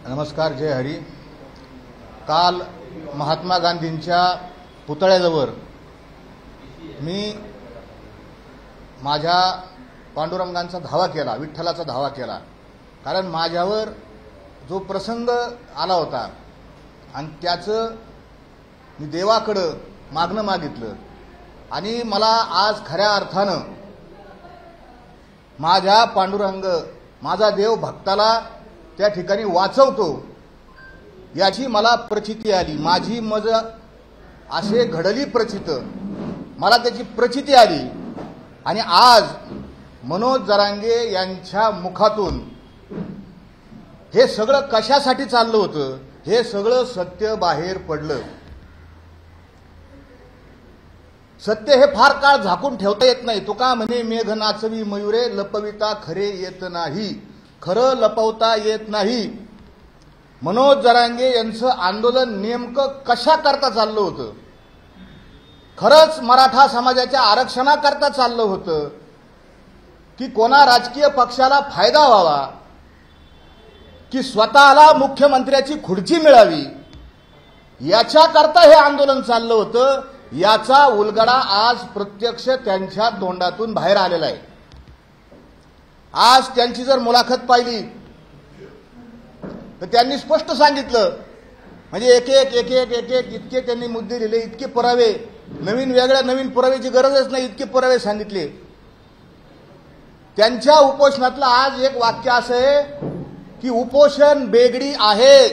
नमस्कार. जय हरी. काल महात्मा गांधींच्या पुतळ्याजवळ मी माझ्या पांडुरंगांचा धावा केला, विठ्ठलाचा धावा केला. कारण माझ्यावर जो प्रसंग आला होता आणि त्याचं मी देवाकडे मागणं मागितलं आणि मला आज खऱ्या अर्थानं माझ्या पांडुरंग, माझा देव भक्ताला त्या ठिकाणी वाचवतो याची मला प्रचिती आली. माझी मज असे घडली प्रचित, मला त्याची प्रचिती आली. आणि आज मनोज जरांगे यांच्या मुखातून हे सगळं कशासाठी चाललं होतं हे सगळं सत्य बाहेर पडलं. सत्य हे फार काळ झाकून ठेवता येत नाही. तुका म्हणे मेघ नाचवी मयुरे, लपविता खरे येत नाही. खरं लपवता येत नाही. मनोज जरांगे यांचं आंदोलन नेमकं कशा करता चाललं होतं? खरंच मराठा समाजाच्या आरक्षणाकरता चाललं होतं की कोणा राजकीय पक्षाला फायदा व्हावा, की स्वतःला मुख्यमंत्र्याची खुर्ची मिळावी याच्याकरता हे आंदोलन चाललं होतं? याचा उलगडा आज प्रत्यक्ष त्यांच्या तोंडातून बाहेर आलेला आहे. आज त्यांची जर मुलाखत पाहिली तर त्यांनी स्पष्ट सांगितलं, म्हणजे एक एक इतके त्यांनी मुद्दे दिले, इतके पुरावे, नवीन पुराव्याची गरजच नाही, इतके पुरावे सांगितले. त्यांच्या उपोषणातलं आज एक वाक्य असं आहे की उपोषण बेगडी आहे.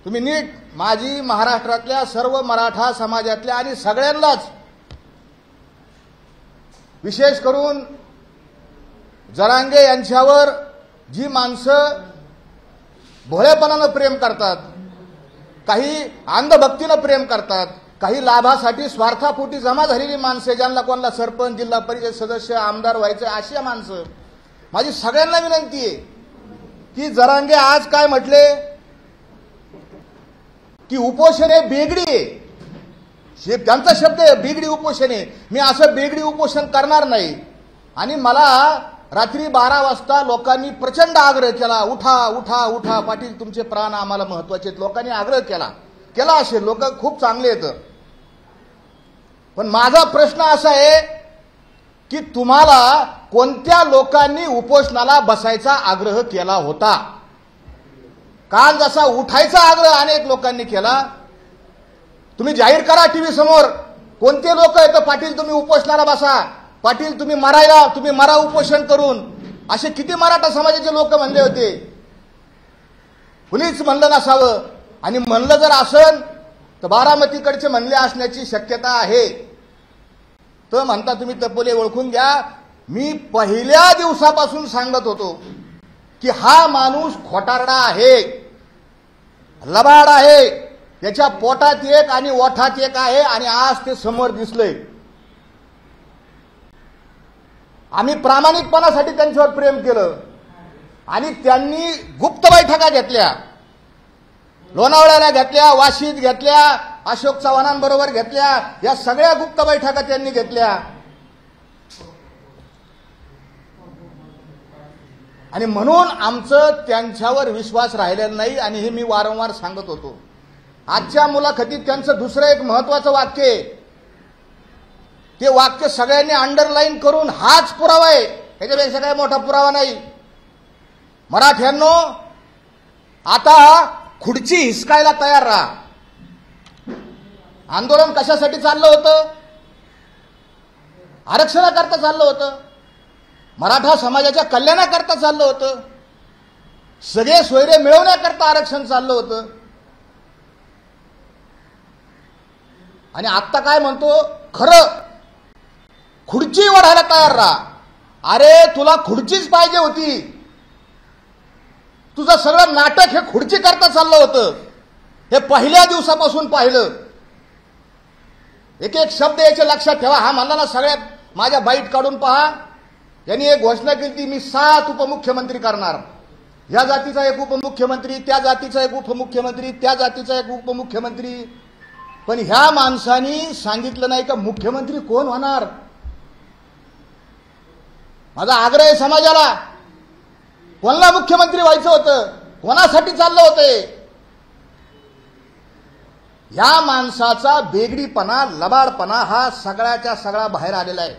तुम्ही नीट माझी महाराष्ट्रातल्या सर्व मराठा समाजातल्या आणि सगळ्यांनाच, विशेष करून जरांगे यांच्यावर जी माणसं भोळेपणानं प्रेम करतात, काही अंधभक्तीनं प्रेम करतात, काही लाभासाठी स्वार्थापोटी जमा झालेली माणसं, ज्यांना कोणाला सरपंच, जिल्हा परिषद सदस्य, आमदार व्हायचे, अशी माणसं, माझी सगळ्यांना विनंती आहे की जरांगे आज काय म्हटले की उपोषण हे बेगडी आहे. त्यांचा शब्द आहे बेगडी उपोषण आहे. मी असं बेगडी उपोषण करणार नाही. आणि मला रात्री 12 वाजता लोकांनी प्रचंड आग्रह केला, उठा उठा उठा पाटील, तुमचे प्राण आम्हाला महत्वाचे आहेत. लोकांनी आग्रह केला असेल, लोक खूप चांगले आहेत. पण माझा प्रश्न असा आहे की तुम्हाला कोणत्या लोकांनी उपोषणाला बसायचा आग्रह केला होता? काल जसा उठायचा आग्रह अनेक लोकांनी केला, तुम्ही जाहीर करा टीव्ही समोर कोणते लोक आहेत पाटील तुम्ही उपोषणाला बसा, पाटील तुम्ही मरा उपोषण करून. असे किती मराठा समाजाचे लोक म्हणले होते? कुणीच म्हणलं नसावं. आणि म्हणलं जर असेल तर बारामतीकडचे म्हणले असण्याची शक्यता आहे. तर म्हणता तुम्ही तपोले ओळखून घ्या. मी पहिल्या दिवसापासून सांगत होतो की हा माणूस खोटारडा आहे, लबाड आहे. त्याच्या पोटात एक आणि ओठात एक आहे आणि आज ते समोर दिसलंय. आम्ही प्रामाणिकपणासाठी त्यांच्यावर प्रेम केलं आणि त्यांनी गुप्त बैठका घेतल्या, लोणावळ्याला घेतल्या, वाशीत घेतल्या, अशोक चव्हाणांबरोबर घेतल्या. या सगळ्या गुप्त बैठका त्यांनी घेतल्या. आणि म्हणून आमचं त्यांच्यावर विश्वास राहिलेला नाही. आणि हे मी वारंवार सांगत होतो. आजच्या मुलाखतीत त्यांचं दुसरं एक महत्वाचं वाक्य आहे, ते वाक्य सगळ्यांनी अंडरलाईन करून हाच पुरावा आहे, याच्यापेक्षा काही मोठा पुरावा नाही. मराठ्यांनो, आता खुर्ची हिसकायला तयार राहा. आंदोलन कशासाठी चाललं होतं? आरक्षणाकरता चाललं होतं, मराठा समाजाच्या कल्याणाकरता चाललं होतं, सगळे सोयरे मिळवण्याकरता आरक्षण चाललं होतं. आणि आत्ता काय म्हणतो? खरं खुर्ची ओढायला तयार राहा. अरे तुला खुर्चीच पाहिजे होती. तुझं सगळं नाटक हे खुर्ची करता चाललं होतं. हे पहिल्या दिवसापासून पाहिलं. एक एक शब्द याचे लक्षात ठेवा. हा म्हणला ना, सगळ्यात माझ्या बाईट काढून पहा. यांनी एक घोषणा केली, मी 7 उपमुख्यमंत्री करणार. या जातीचा एक उपमुख्यमंत्री, त्या जातीचा एक उपमुख्यमंत्री, त्या जातीचा एक उपमुख्यमंत्री. पण ह्या माणसांनी सांगितलं नाही का मुख्यमंत्री कोण होणार. माझा आग्रह आहे समाजाला, कोणाला मुख्यमंत्री व्हायचं होतं, कोणासाठी चाललं होतं. या माणसाचा बेगडीपणा, लबाडपणा हा सगळ्याच्या सगळा बाहेर आलेला आहे.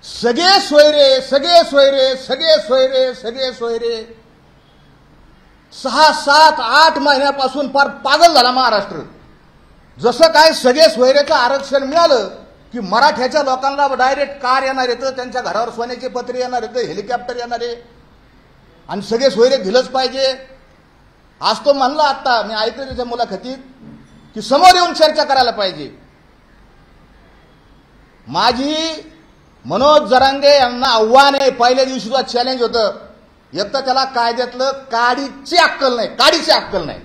सगळे सोयरे, सगळे सोयरे, सगळे सोयरे, सगळे सोयरे. 6, 7, 8 महिन्यापासून फार पागल झाला महाराष्ट्र. जसं काय सगळे सोयरेचं आरक्षण मिळालं की मराठ्याच्या लोकांना डायरेक्ट कार येणार येतं, त्यांच्या घरावर सोन्याचे पत्रे येणार येतं, हेलिकॉप्टर येणार आहे आणि सगळे सोयरे दिलंच पाहिजे. आज तो म्हणला, आता मी ऐकलं त्याच्या मुलाखतीत, की समोर येऊन चर्चा करायला पाहिजे. माझी मनोज जरांगे यांना आव्हान आहे. पहिल्या दिवशीचा चॅलेंज होतं. एक तर त्याला कायद्यातलं काडीची अक्कल नाही, काडीची अक्कल नाही.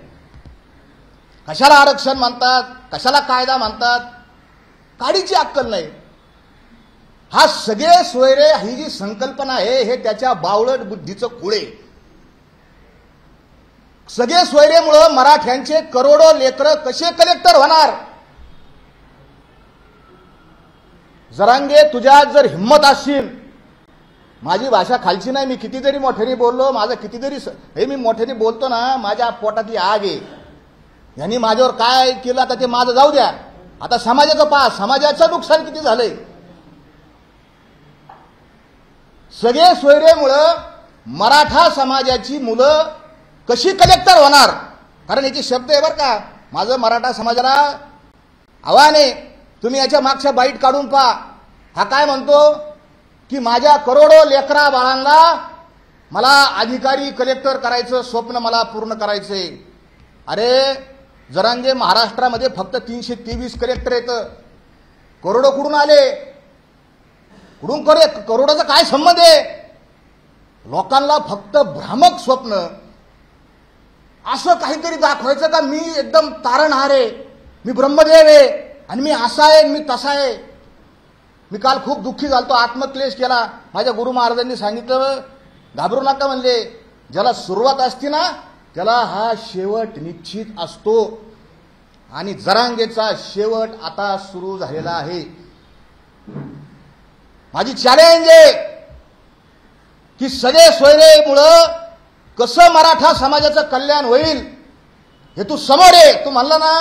कशाला आरक्षण म्हणतात, कशाला कायदा म्हणतात, काडीची अक्कल नाही. हा सगळे सोयरे ही जी संकल्पना आहे हे त्याच्या बावळट बुद्धीचं खुळे. सगळे सोयरेमुळं मराठ्यांचे करोडो लेकरं कसे कलेक्टर होणार. जरांगे, तुझ्यात जर हिम्मत असशील, माझी भाषा खालची नाही, मी किती जरी मोठ्याने बोललो, माझं किती जरी हे मी मोठ्याने बोलतो ना, माझ्या पोटातली आग आहे. यांनी माझ्यावर काय केलं आता ते माझं जाऊ द्या. आता समाजाचं पहा, समाजाचं नुकसान किती झालंय. सगळे सोयरेमुळं मराठा समाजाची मुलं कशी कलेक्टर होणार. कारण याची शब्द आहे बरं का. माझं मराठा समाजाला आव्हान आहे, तुम्ही याच्या मागच्या बाईट काढून पहा. हा काय म्हणतो की माझ्या करोडो लेकरा बाळांना मला अधिकारी कलेक्टर करायचं स्वप्न मला पूर्ण करायचंय. अरे जरांगे, महाराष्ट्रामध्ये फक्त 323 कलेक्टर येतं. करोडो कुठून आले, कुठून करोडाचा काय संबंध आहे. लोकांना फक्त भ्रामक स्वप्न, असं काहीतरी दाखवायचं का मी एकदम तारणहार आहे, मी ब्रह्मदेव आहे आणि मी असा आहे मी तसा आहे. मी काल खूप दुःखी झालतो, आत्मक्लेश केला. माझ्या गुरु महाराजांनी सांगितलं, घाबरू नका म्हणले, ज्याला सुरुवात असते ना त्याला हा शेवट निश्चित असतो. आणि जरांगेचा शेवट आता सुरू झालेला आहे. माझी चॅलेंज आहे की सगळे सोयरेमुळं कसं मराठा समाजाचं कल्याण होईल हे तू समोर आहे. तू म्हणला ना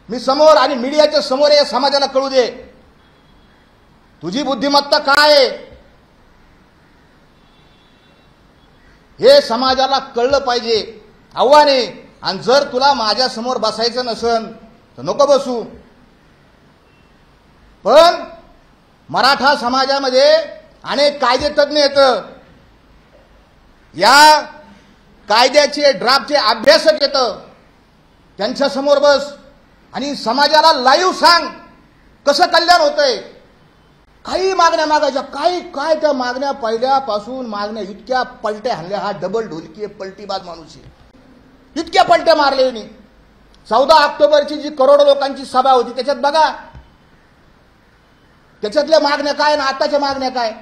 मी समोर आणि मीडियाच्या समोर आहे, समाजाला कळू दे तुझी बुद्धिमत्ता काय आहे हे समाजाला कळलं पाहिजे. आव्हान आहे. आणि जर तुला माझ्या समोर बसायचं नसेल तर नको बसू. पण मराठा समाजामध्ये अनेक कायदेतज्ञ येतं, या कायद्याचे ड्राफ्टचे अभ्यासक येतं, त्यांच्या समोर बस आणि समाजाला लाईव्ह सांग कसं कल्याण होतंय. काही मागण्या मागायच्या, काय त्या मागण्या पहिल्यापासून मागण्या इतक्या पलट्या हाणल्या. हा डबल ढोलकी पलटीबाज माणूस आहे. इतक्या पलट्या मारले. 14 ऑक्टोबरची जी करोडो लोकांची सभा होती त्याच्यात बघा, त्याच्यातल्या मागण्या काय ना आताच्या मागण्या काय.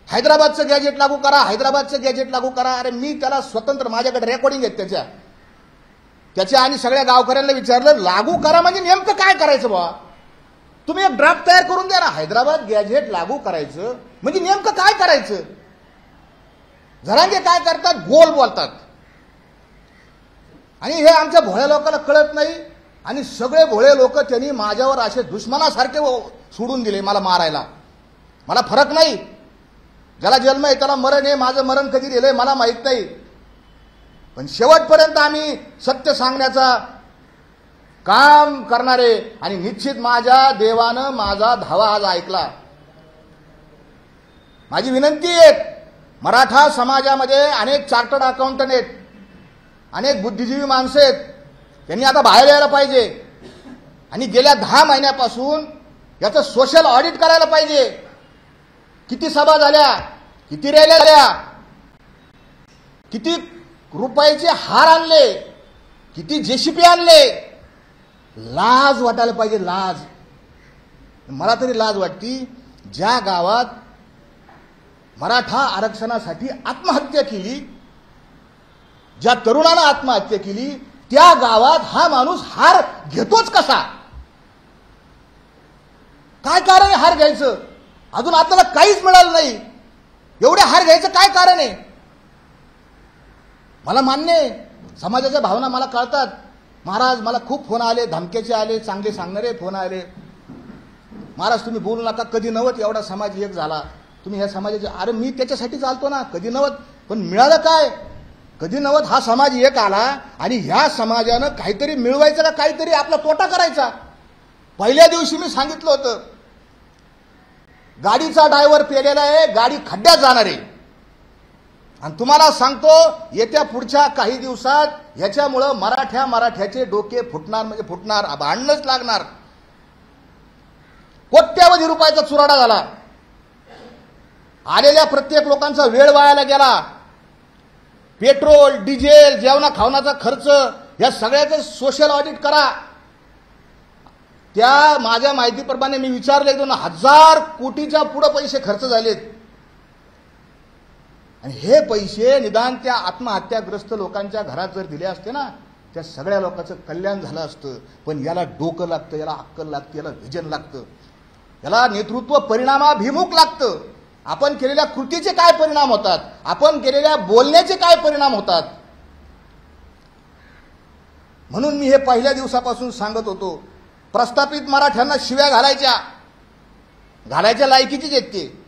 हैदराबादचं गॅजेट लागू करा, हैदराबादचं गॅजेट लागू करा. अरे मी त्याला स्वतंत्र, माझ्याकडे रेकॉर्डिंग आहेत त्याच्या आणि सगळ्या गावकऱ्यांना विचारलं लागू करा म्हणजे नेमकं काय करायचं बाबा. तुम्ही एक ड्राफ्ट तयार करून द्या ना. हैदराबाद गॅजेट लागू करायचं म्हणजे नेमकं काय करायचं. जरांगे काय करतात, गोल बोलतात आणि हे आमच्या भोळ्या लोकांना कळत नाही. आणि सगळे भोळे लोक त्यांनी माझ्यावर असे दुश्मनासारखे सोडून दिले मला मारायला. मला फरक नाही, ज्याला जन्म आहे त्याला मरण आहे. माझं मरण कधी दिलंय मला माहित नाही, पण शेवटपर्यंत आम्ही सत्य सांगण्याचा काम करणारे. आणि निश्चित माझ्या देवानं माझा धावा आज ऐकला. माझी विनंती आहे, मराठा समाजामध्ये अनेक चार्टर्ड अकाउंटंट आहेत, अनेक बुद्धिजीवी माणसं आहेत, त्यांनी आता बाहेर यायला पाहिजे आणि गेल्या 10 महिन्यापासून याचं सोशल ऑडिट करायला पाहिजे. किती सभा झाल्या, किती रॅल्या झाल्या, किती रुपयाचे हार आणले, किती जेसीपी आणले. लाज वाटायला पाहिजे, लाज. मला तरी लाज वाटती ज्या गावात मराठा आरक्षणासाठी आत्महत्या केली, ज्या तरुणानं आत्महत्या केली, त्या गावात हा माणूस हार घेतोच कसा. काय कारण आहे हार घ्यायचं. अजून आपल्याला काहीच मिळालं नाही. एवढे हार घ्यायचं काय कारण आहे? मला मान्य आहे, समाजाच्या भावना मला कळतात. महाराज मला खूप फोन आले, धमक्याचे आले, चांगले सांगणारे फोन आले. महाराज तुम्ही बोलू नका, कधी नव्हत एवढा समाज एक झाला, तुम्ही ह्या समाजाचे. अरे मी त्याच्यासाठी चालतो ना, कधी नव्हत. पण मिळालं काय? कधी नव्हत हा समाज एक आला आणि ह्या समाजानं काहीतरी मिळवायचं का काहीतरी आपला तोटा करायचा. पहिल्या दिवशी मी सांगितलं होतं, गाडीचा ड्रायव्हर पेलेला आहे, गाडी खड्ड्यात जाणार आहे. आणि तुम्हाला सांगतो येत्या पुढच्या काही दिवसात ह्याच्यामुळं मराठ्याचे डोके फुटणार म्हणजे फुटणार, भांडणच लागणार. कोट्यावधी रुपयाचा चुराडा झाला. आलेल्या प्रत्येक लोकांचा वेळ वायाला गेला. पेट्रोल, डिझेल, जेवणा खावण्याचा खर्च या सगळ्याचं सोशल ऑडिट करा. त्या माझ्या माहितीप्रमाणे मी विचारले 2,000 कोटीच्या पुढे पैसे खर्च झालेत. आणि हे पैसे निदान त्या आत्महत्याग्रस्त लोकांच्या घरात जर दिले असते ना, त्या सगळ्या लोकांचं कल्याण झालं असतं. पण याला डोकं लागतं, याला अक्कल लागते, याला विजन लागतं, याला नेतृत्व परिणामाभिमुख लागतं. आपण केलेल्या कृतीचे काय परिणाम होतात, आपण केलेल्या बोलण्याचे काय परिणाम होतात. म्हणून मी हे पहिल्या दिवसापासून सांगत होतो, प्रस्थापित मराठ्यांना शिव्या घालायच्या लायकीचीच आहेत ते.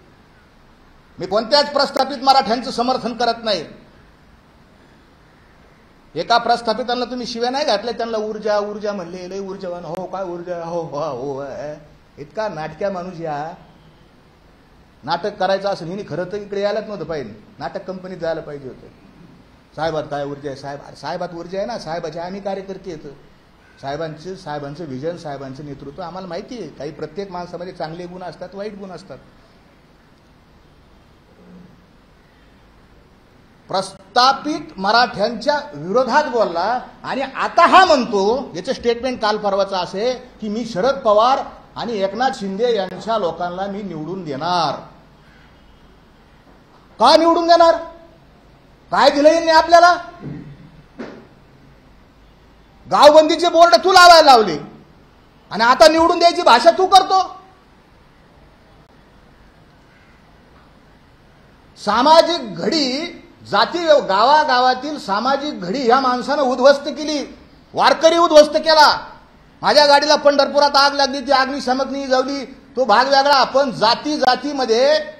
मी कोणत्याच प्रस्थापित मराठ्यांचं समर्थन करत नाही. एका प्रस्थापितांना तुम्ही शिव्या नाही घातल्या, त्यांना ऊर्जा ऊर्जा म्हणले, लय ऊर्जावान, हो काय ऊर्जा, हो हो हो. इतका नाटक्या माणूस या. नाटक करायचं असेल हिने खरं तर इकडे यायलाच नव्हतं पाहिजे, नाटक कंपनीत जायला पाहिजे होतं. साहेबात काय ऊर्जा आहे, साहेबात ऊर्जा आहे ना, साहेबाचे आम्ही कार्यकर्ते येतं. साहेबांचं विजन, साहेबांचं नेतृत्व आम्हाला माहिती आहे. काही प्रत्येक माणसामध्ये चांगले गुण असतात, वाईट गुण असतात. प्रस्थापित मराठ्यांच्या विरोधात बोलला आणि आता हा म्हणतो, याचं स्टेटमेंट काल परवाचं असे की मी शरद पवार आणि एकनाथ शिंदे यांच्या लोकांना मी निवडून देणार. का निवडून देणार? काय दिलं यांनी आपल्याला? गावबंदीचे बोर्ड तू लावायला लावले आणि आता निवडून द्यायची भाषा तू करतो. सामाजिक घडी, जाती गावागावातील सामाजिक घडी ह्या माणसानं उद्ध्वस्त केली, वारकरी उद्ध्वस्त केला. माझ्या गाडीला पंढरपुरात आग लागली, ती अग्निशमकनी जावली, तो भाग वेगळा. पण जातीमध्ये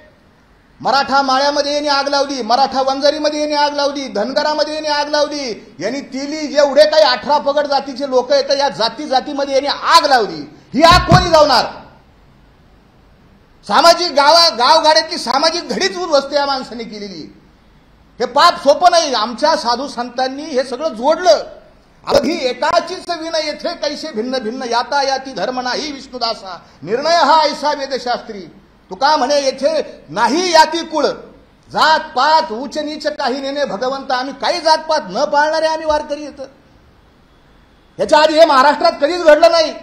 मराठा माळ्यामध्ये यांनी आग लावली, मराठा वंजारीमध्ये यांनी आग लावली, धनगरामध्ये यांनी आग लावली. यांनी तिली जेवढे काही 18 पगड जातीचे लोक आहेत या जातीमध्ये यांनी आग लावली. ही आग कोणी जावणार? सामाजिक गावगाड्यातली सामाजिक घडीच उद्ध्वस्त या माणसाने केलेली. हे पाप सोपं नाही. आमच्या साधू संतांनी हे सगळं जोडलं. अगदी एकाचीच विनय येथे कैसे भिन्न भिन्न याता याती धर्म नाही विष्णुदासा, निर्णय हा ऐसा वेदशास्त्री. तुका म्हणे येथे नाही याती कुळ, जात पात उच्च नीच काही नेणे भगवंत. आम्ही काही जातपात न पाळणारे आम्ही वारकरी येतं. याच्या आधी हे महाराष्ट्रात कधीच घडलं नाही.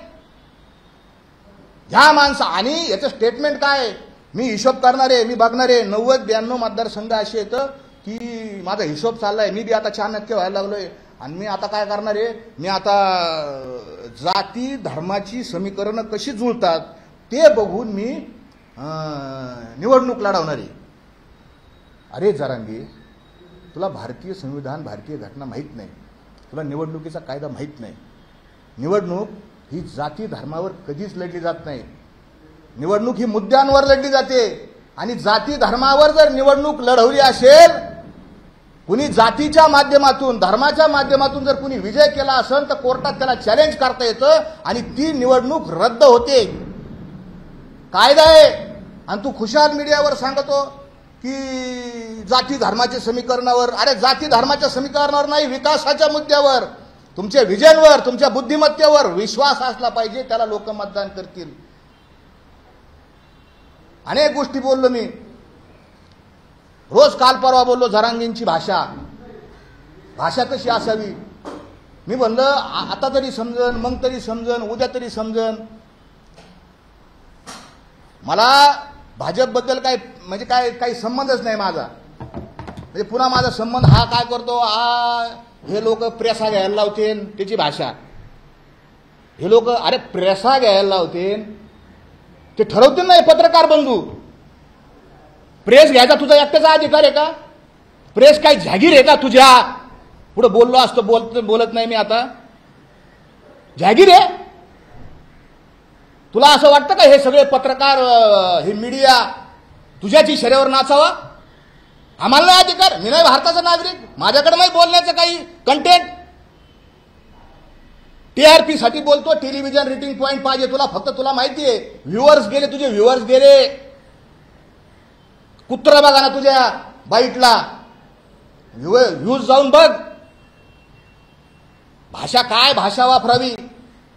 ह्या माणसं आणि याचं स्टेटमेंट काय? मी हिशोब करणारे, मी बघणारे. 90-92 मतदारसंघ असे येतं की माझा हिशोब चाललाय, मी बी आता चाणक्य व्हायला लागलोय. आणि मी आता काय करणार आहे, मी आता जाती धर्माची समीकरणं कशी जुळतात ते बघून मी निवडणूक लढवणार आहे. अरे जरांगे, तुला भारतीय संविधान, भारतीय घटना माहीत नाही, तुला निवडणुकीचा कायदा माहीत नाही. निवडणूक ही जाती धर्मावर कधीच लढली जात नाही. निवडणूक ही मुद्द्यांवर लढली जाते. आणि जाती धर्मावर जर निवडणूक लढवली असेल, कुणी जातीच्या माध्यमातून, धर्माच्या माध्यमातून जर कुणी विजय केला असेल तर कोर्टात त्याला चॅलेंज करता येतं आणि ती निवडणूक रद्द होते. कायदा आहे. आणि तू खुशाल मीडियावर सांगतो की जाती धर्माच्या समीकरणावर. अरे जाती धर्माच्या समीकरणावर नाही, विकासाच्या मुद्द्यावर, तुमच्या विजनवर, तुमच्या बुद्धिमत्तेवर विश्वास असला पाहिजे, त्याला लोक मतदान करतील. अनेक गोष्टी बोललो मी. रोज काल परवा बोललो जरांगेंची भाषा कशी असावी. मी म्हणलं आता तरी समजन, मग तरी समजन, उद्या तरी समजन. मला भाजपबद्दल काही संबंधच नाही माझा. म्हणजे पुन्हा माझा संबंध हा काय करतो, हे लोक प्रेसा घ्यायला लावतील, त्याची भाषा. हे लोक अरे प्रेसा घ्यायला लावतील, ते ठरवतील नाही पत्रकार बंधू. प्रेस घ्यायचा तुझा एकट्याचा अधिकार आहे का? प्रेस काय जागीर आहे का तुझ्या? पुढे बोललो असतो, बोलत नाही मी आता. जागीर आहे? तुला असं वाटतं का हे सगळे पत्रकार, हे मीडिया तुझ्याच इशाऱ्यावर नाचावा? आम्हाला नाही अधिकार? मी नाही भारताचा नागरिक? माझ्याकडे नाही बोलण्याचं काही कंटेंट? टीआरपी साठी बोलतो, टेलिव्हिजन रेटिंग पॉइंट पाहिजे तुला. फक्त तुला माहिती आहे व्ह्युअर्स गेले, तुझे व्ह्युअर्स गेले. कुत्र बघा ना तुझ्या बाईटला, व्ह्यूज जाऊन बघ. भाषा काय भाषा वापरावी?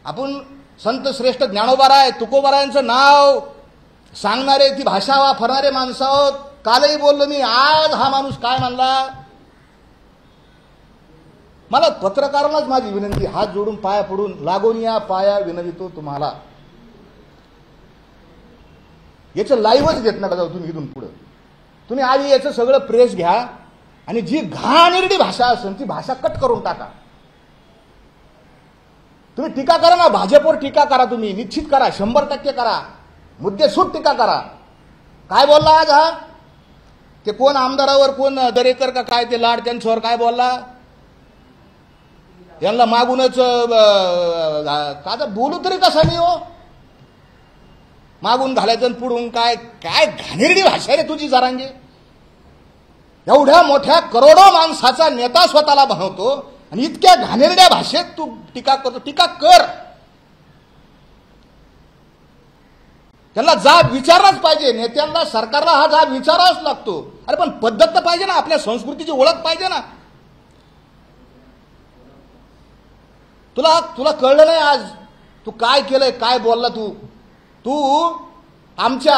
आपण संत श्रेष्ठ ज्ञानोबाराय तुकोबारायांचं नाव सांगणारे, ती भाषा वापरणारे माणसं आहोत. कालही बोललो मी, आज हा माणूस काय म्हणला. मला पत्रकारांनाच माझी विनंती, हात जोडून पाया पडून लागून या पाया विनवितो तुम्हाला. याचं लाईव्हच घेत नका जाऊ तुम्ही इथून पुढे. तुम्ही आधी याचं सगळं प्रेस घ्या आणि जी घाणेरडी भाषा असेल ती भाषा कट करून टाका. तुम्ही टीका करा ना, भाजपवर टीका करा, तुम्ही निश्चित करा, 100% करा, मुद्देसूद टीका करा. काय बोलला आज हा? ते कोण आमदारावर, कोण दरेकर का काय ते लाड, त्यांच्यावर काय बोलला? यांना मागूनच का बोलू तरी कसा मी हो? मागून घालायचं पुढून काय काय घाणेरडी भाषा रे तुझी जरांगे. एवढ्या मोठ्या करोडो माणसाचा नेता स्वतःला बनवतो आणि इतक्या घाणेरड्या भाषेत तू टीका करतो. टीका कर, त्यांना जाब विचारलाच पाहिजे. नेत्यांना, सरकारला हा जाब विचारावाच लागतो. अरे पण पद्धत तर पाहिजे ना, आपल्या संस्कृतीची ओळख पाहिजे ना. तुला कळलं नाही आज तू काय केलंय, काय बोलला तू आमच्या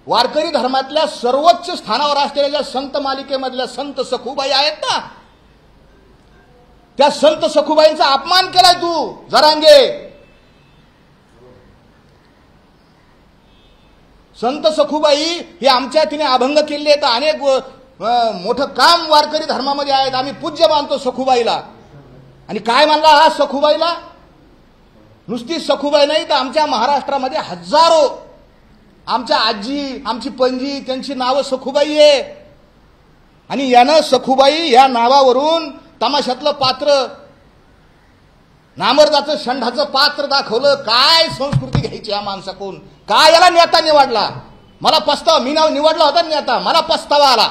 वारकरी धर्मातल्या सर्वोच्च स्थानावर असलेल्या संत मालिकेमधल्या संत सखुबाई आहेत ना, त्या संत सखुबाईंचा अपमान केलाय तू जरांगे. संत सखुबाई हे आमच्या, तिने अभंग केले आहेत, अनेक मोठं काम वारकरी धर्मामध्ये आहेत. आम्ही पूज्य मानतो सखुबाईला. आणि काय म्हणला हा सखुबाईला? नुसती सखुबाई नाही तर आमच्या महाराष्ट्रामध्ये हजारो, आमच्या आजी, आमची पणजी, त्यांची नावं सखुबाई आहे. आणि यानं सखुबाई या नावावरून तमाशातलं पात्र, नामर्दाचं षंढाचं पात्र दाखवलं. काय संस्कृती घ्यायची या माणसाकडून? काय याला नेता निवडला? मला पस्तावा, मी नाव निवडला होता नेता, मला पस्तावा आला.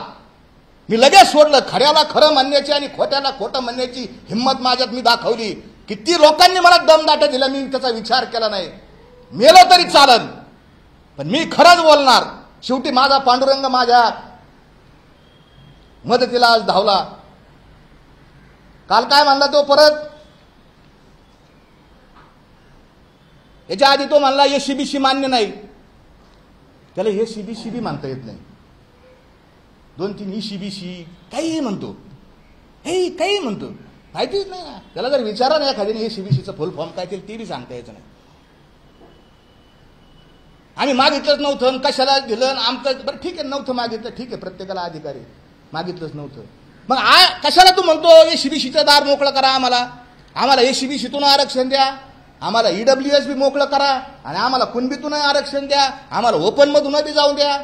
मी लगेच सोडलं. खऱ्याला खरं म्हणण्याची आणि खोट्याला खोटं म्हणण्याची हिंमत माझ्यात मी दाखवली. किती लोकांनी मला दमदाटा दिला, मी त्याचा विचार केला नाही. मेलो तरी चालन, पण मी खरंच बोलणार. शेवटी माझा पांडुरंग माझ्या मदतीला आज धावला. काल काय म्हणला तो परत? याच्या आधी तो म्हणला एसीबीसी मान्य नाही. त्याला हे सीबीसीबी मानता येत नाही. 2-3 ईसीबीसी काही म्हणतो, हे काही म्हणतो, माहितीच नाही. त्याला जर विचारा नाही एखाद्याने एसीबीसीचं फुल फॉर्म काय ते बी सांगता यायचं नाही. आम्ही मागितलंच नव्हतं, कशाला दिलं आमचं. बरं ठीक आहे, नव्हतं मागितलं, ठीक आहे, प्रत्येकाला अधिकार आहे. मागितलंच नव्हतं, मग कशाला तू म्हणतो एसीबीसीचं दार मोकळं करा, आम्हाला एसीबीसीतून आरक्षण द्या, आम्हाला ईडब्ल्यूएस बी मोकळं करा, आणि आम्हाला कुणबीतून आरक्षण द्या, आम्हाला ओपन मधून बी जाऊ द्या.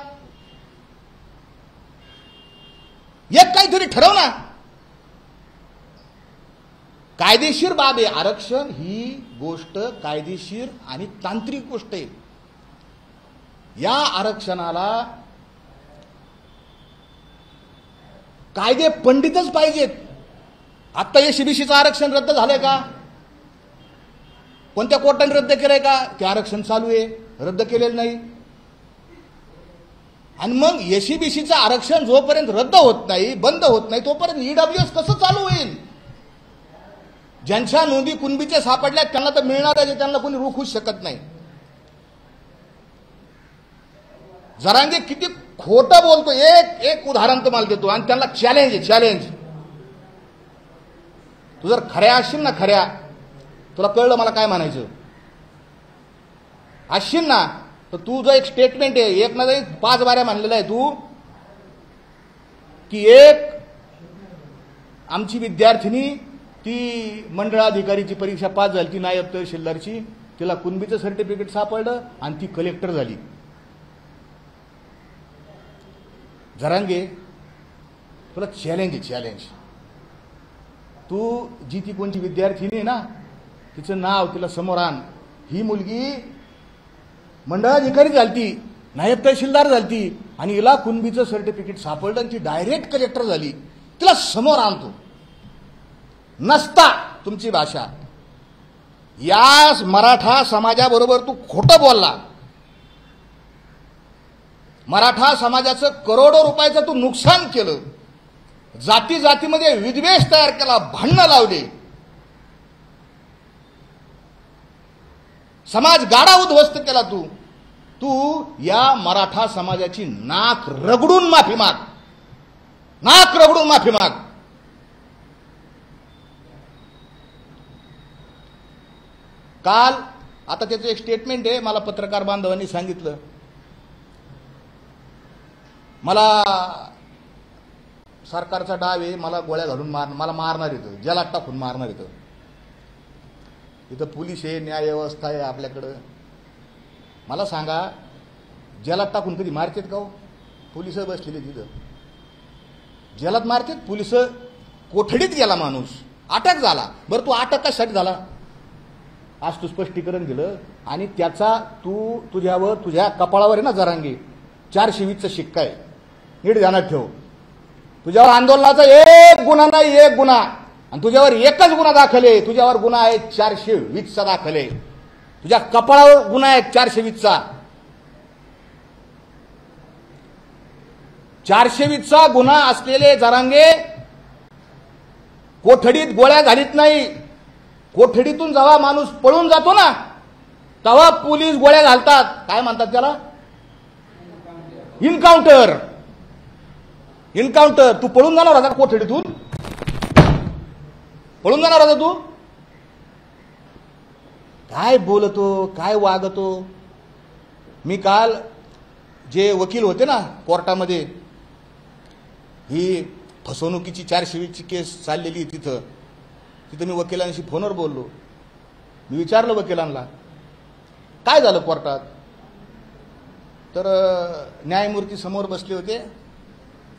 एक काहीतरी ठरव ना. कायदेशीर बाब आहे. आरक्षण ही गोष्ट कायदेशीर आणि तांत्रिक गोष्ट आहे. या आरक्षणाला कायदे पंडितच पाहिजेत. आता एसीबीसीचं आरक्षण रद्द झालंय का? कोणत्या कोर्टाने रद्द केलंय का? ते आरक्षण चालू आहे, रद्द केलेलं नाही. आणि मग एसीबीसीचं आरक्षण जोपर्यंत रद्द होत नाही, बंद होत नाही, तोपर्यंत ईडब्ल्यूएस कसं चालू होईल? ज्यांच्या नोंदी कुणबीच्या सापडल्या त्यांना तर मिळणार आहे, त्यांना कोणी रोखूच शकत नाही. जरांगे किती खोटं बोलतो. एक उदाहरण तुम्हाला देतो आणि त्यांना चॅलेंज. तू जर खऱ्या असशील ना, खऱ्या, तुला कळलं मला काय म्हणायचं असशील ना, तर तुझं एक स्टेटमेंट आहे, एक ना 5 बाऱ्या म्हणलेलं आहे तू, की एक आमची विद्यार्थिनी ती मंडळाधिकारीची परीक्षा पास झाली, ती नायब तहसीलदारची, तिला कुणबीचं सर्टिफिकेट सापडलं आणि ती कलेक्टर झाली. जरांगे, तुला चॅलेंज आहे, चॅलेंज. तू जी ती कोणती विद्यार्थिनी ना, तिचं नाव तिला समोर आण. ही मुलगी मंडळाधिकारी झालती, नायब तहसीलदार झालती, आणि हिला कुणबीचं सर्टिफिकेट सापडलं आणि ती डायरेक्ट कलेक्टर झाली. तिला समोर आणतो. नसता तुमची भाषा. या मराठा समाजाबरोबर तू खोटं बोलला. मराठा समाजाचं करोडो रुपयाचं तू नुकसान केलं. जाती जातीमध्ये विद्वेष तयार केला, भांडणं लावली, समाज गाडा उद्ध्वस्त केला. तू या मराठा समाजाची नाक रगडून माफी माग. नाक रगडून माफी माग. काल आता त्याचं एक स्टेटमेंट आहे, मला पत्रकार बांधवांनी सांगितलं. मला सरकारचा डाव आहे, मला गोळ्या घालून मला मारणार येतं, जलात टाकून मारणार येतं. इथं पोलीस आहे, न्याय व्यवस्था आहे आपल्याकडं. मला सांगा, जलात टाकून कधी मारतात का हो? पोलिस बसलेले तिथं जलात मारतात पोलिस. कोठडीत गेला माणूस, अटक झाला. बरं, तू अटक कशासाठी झाला? आज तू स्पष्टीकरण दिलं, आणि त्याचा तुझ्यावर, तुझ्या कपाळावर आहे ना जरांगे, 420चा शिक्का आहे. नीट ध्यानात ठेव. तुझ्यावर आंदोलनाचा एक गुन्हा नाही, एक गुन्हा, आणि तुझ्यावर एकच गुन्हा दाखल आहे. तुझ्यावर गुन्हा आहे 420चा दाखल आहे. तुझ्या कपाळावर गुन्हा आहे 420चा. 420चा गुन्हा असलेले जरांगे कोठडीत गोळ्या घालीत नाही. कोठडीतून जेव्हा माणूस पळून जातो ना, तेव्हा पोलीस गोळ्या घालतात. काय म्हणतात त्याला? इन्काउंटर. इन्काउंटर. तू पळून जाणार होता कोठडीतून? पळून जाणार होता तू? काय बोलतो, काय वागतो? मी काल जे वकील होते ना कोर्टामध्ये, ही फसवणुकीची 420ची केस चाललेली तिथं मी वकिलांशी फोनवर बोललो. मी विचारलं वकिलांना काय झालं कोर्टात. तर न्यायमूर्ती समोर बसले होते,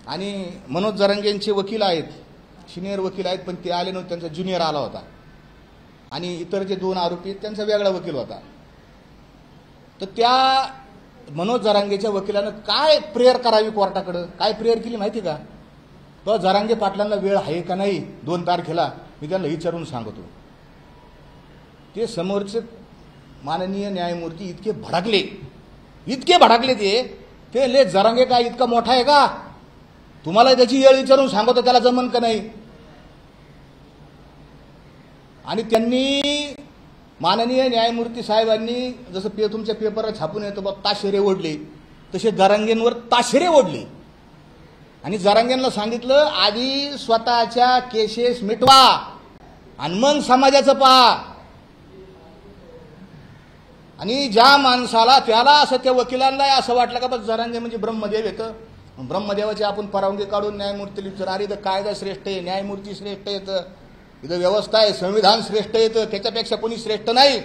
आणि मनोज जरांगेंचे वकील आहेत, सिनियर वकील आहेत, पण ते आले नव्हते. त्यांचा ज्युनियर आला होता, आणि इतर जे 2 आरोपी आहेत त्यांचा वेगळा वकील होता. तर त्या मनोज जरांगेच्या वकिलानं काय प्रेयर करावी कोर्टाकडं, काय प्रेयर केली माहिती का? तो जरांगे पाटलांना वेळ आहे का नाही 2 तारखेला, मी त्यांना विचारून सांगतो. ते समोरचे माननीय न्यायमूर्ती इतके भडकले ते ले जरांगे काय इतका मोठा आहे का? तुम्हाला त्याची वेळ विचारून सांगतो, त्याला जमन का नाही. आणि त्यांनी, माननीय न्यायमूर्ती साहेबांनी जसं तुमच्या पेपरला छापून येतो बघ ताशेरे ओढले, तसे जरांगेंवर ताशेरे ओढले. आणि जरांगेंना सांगितलं, आधी स्वतःच्या केसेस मिटवा आणि मग समाजाचं पहा. आणि ज्या माणसाला, त्याला असं, त्या वकिलांना असं वाटलं का बस जरांगे म्हणजे ब्रह्मदेव येतं, ब्रह्मदेवाची आपण परवानगी काढून न्यायमूर्तीला विचार, अरे इथं कायदा श्रेष्ठ आहे, न्यायमूर्ती श्रेष्ठ येतं, इथं व्यवस्था आहे, संविधान श्रेष्ठ येतं, त्याच्यापेक्षा कोणी श्रेष्ठ नाही.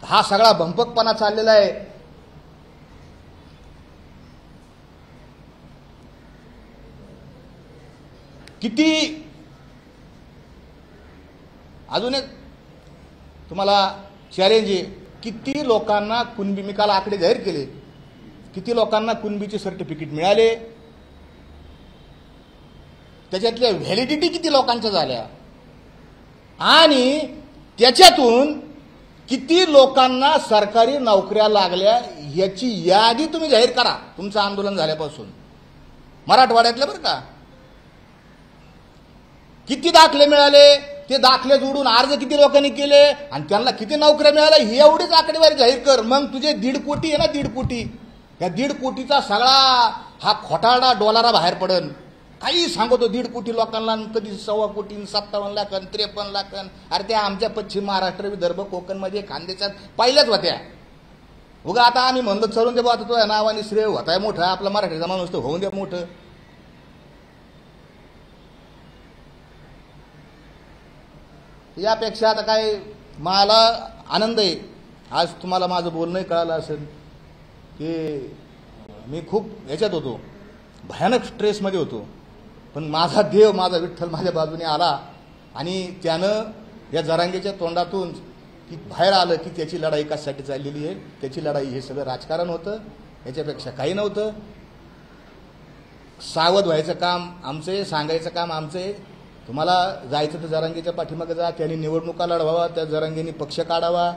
हा सगळा भंपकपणा चाललेला आहे. किती, अजून एक तुम्हाला चॅलेंज आहे, किती लोकांना कुणबी, मी काल आकडे जाहीर केले, किती लोकांना कुणबीचे सर्टिफिकेट मिळाले, त्याच्यातल्या व्हॅलिडिटी किती लोकांच्या झाल्या, आणि त्याच्यातून किती लोकांना सरकारी नोकऱ्या लागल्या, याची यादी तुम्ही जाहीर करा तुमचं आंदोलन झाल्यापासून. मराठवाड्यातलं बरं का. किती दाखले मिळाले, ते दाखले जोडून अर्ज किती लोकांनी केले, आणि त्यांना किती नोकऱ्या मिळाल्या, ही एवढीच आकडेवारी जाहीर कर. मग तुझे 1.5 कोटी आहे ना, 1.5 कोटी, या 1.5 कोटीचा सगळा हा खोटारडा डोलारा बाहेर पडन. काही सांगतो 1.5 कोटी लोकांना, कधी 1.25 कोटी, 57 लाख, 53 लाख. अरे त्या आमच्या पश्चिम महाराष्ट्र, विदर्भ, कोकणमध्ये खानदेशात पहिल्याच होत्या. उगा आता आम्ही म्हणलो चलून दे बाबा, तो या नावाने श्रेय होताय मोठा, आपला मराठीचा माणूस तो होऊन द्या मोठं. यापेक्षा आता काय, मला आनंद आहे आज तुम्हाला माझं बोलणंही कळालं असेल की मी खूप याच्यात होतो, भयानक स्ट्रेसमध्ये होतो, पण माझा देव, माझा विठ्ठल माझ्या बाजूने आला आणि त्यानं या जरांगेच्या तोंडातून की बाहेर आलं की त्याची लढाई कशासाठी चाललेली आहे, त्याची लढाई हे सगळं राजकारण होतं, याच्यापेक्षा काही नव्हतं. सावध व्हायचं काम आमचे, सांगायचं काम आमचे. तुम्हाला जायचं तर जरांगेच्या पाठीमागे जा, त्यांनी निवडणुका लढवावा, त्या जरांगेनी पक्ष काढावा,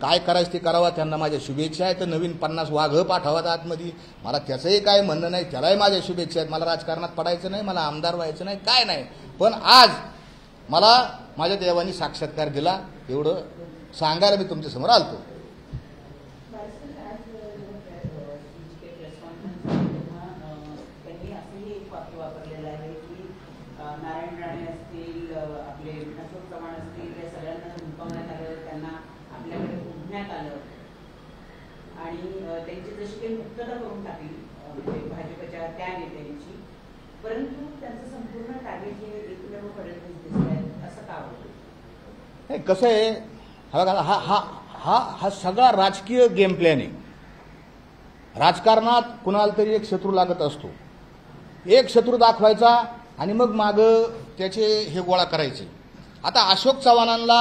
काय करायचं ते करावा. त्यांना माझ्या शुभेच्छा आहेत. तर नवीन 50 वाघ पाठवात आतमध्ये, मला त्याचंही काय म्हणणं नाही, त्यालाही माझ्या शुभेच्छा आहेत. मला राजकारणात पडायचं नाही, मला आमदार व्हायचं नाही, काय नाही. पण आज मला माझ्या देवानी साक्षात्कार दिला, एवढं सांगायला मी तुमच्यासमोर आलतो. नारायण राणे असतील, आपले अशोक चव्हाण असतील, या सगळ्यांना धमकावण्यात आलं, त्यांना आपल्याकडे उठण्यात आलं आणि त्यांची जशी काही मुक्तता करून टाकली म्हणजे भाजपच्या त्या नेत्यांची, परंतु त्यांचं संपूर्ण टार्गेट हे एकमेव फडणवीस दिसत आहेत, असं का होतं? कसं आहे, हा हा हा हा सगळा राजकीय गेम प्लॅन आहे. राजकारणात कुणाला तरी एक शत्रू लागत असतो, एक शत्रू दाखवायचा आणि मग मागं त्याचे हे गोळा करायचे. आता अशोक चव्हाणांना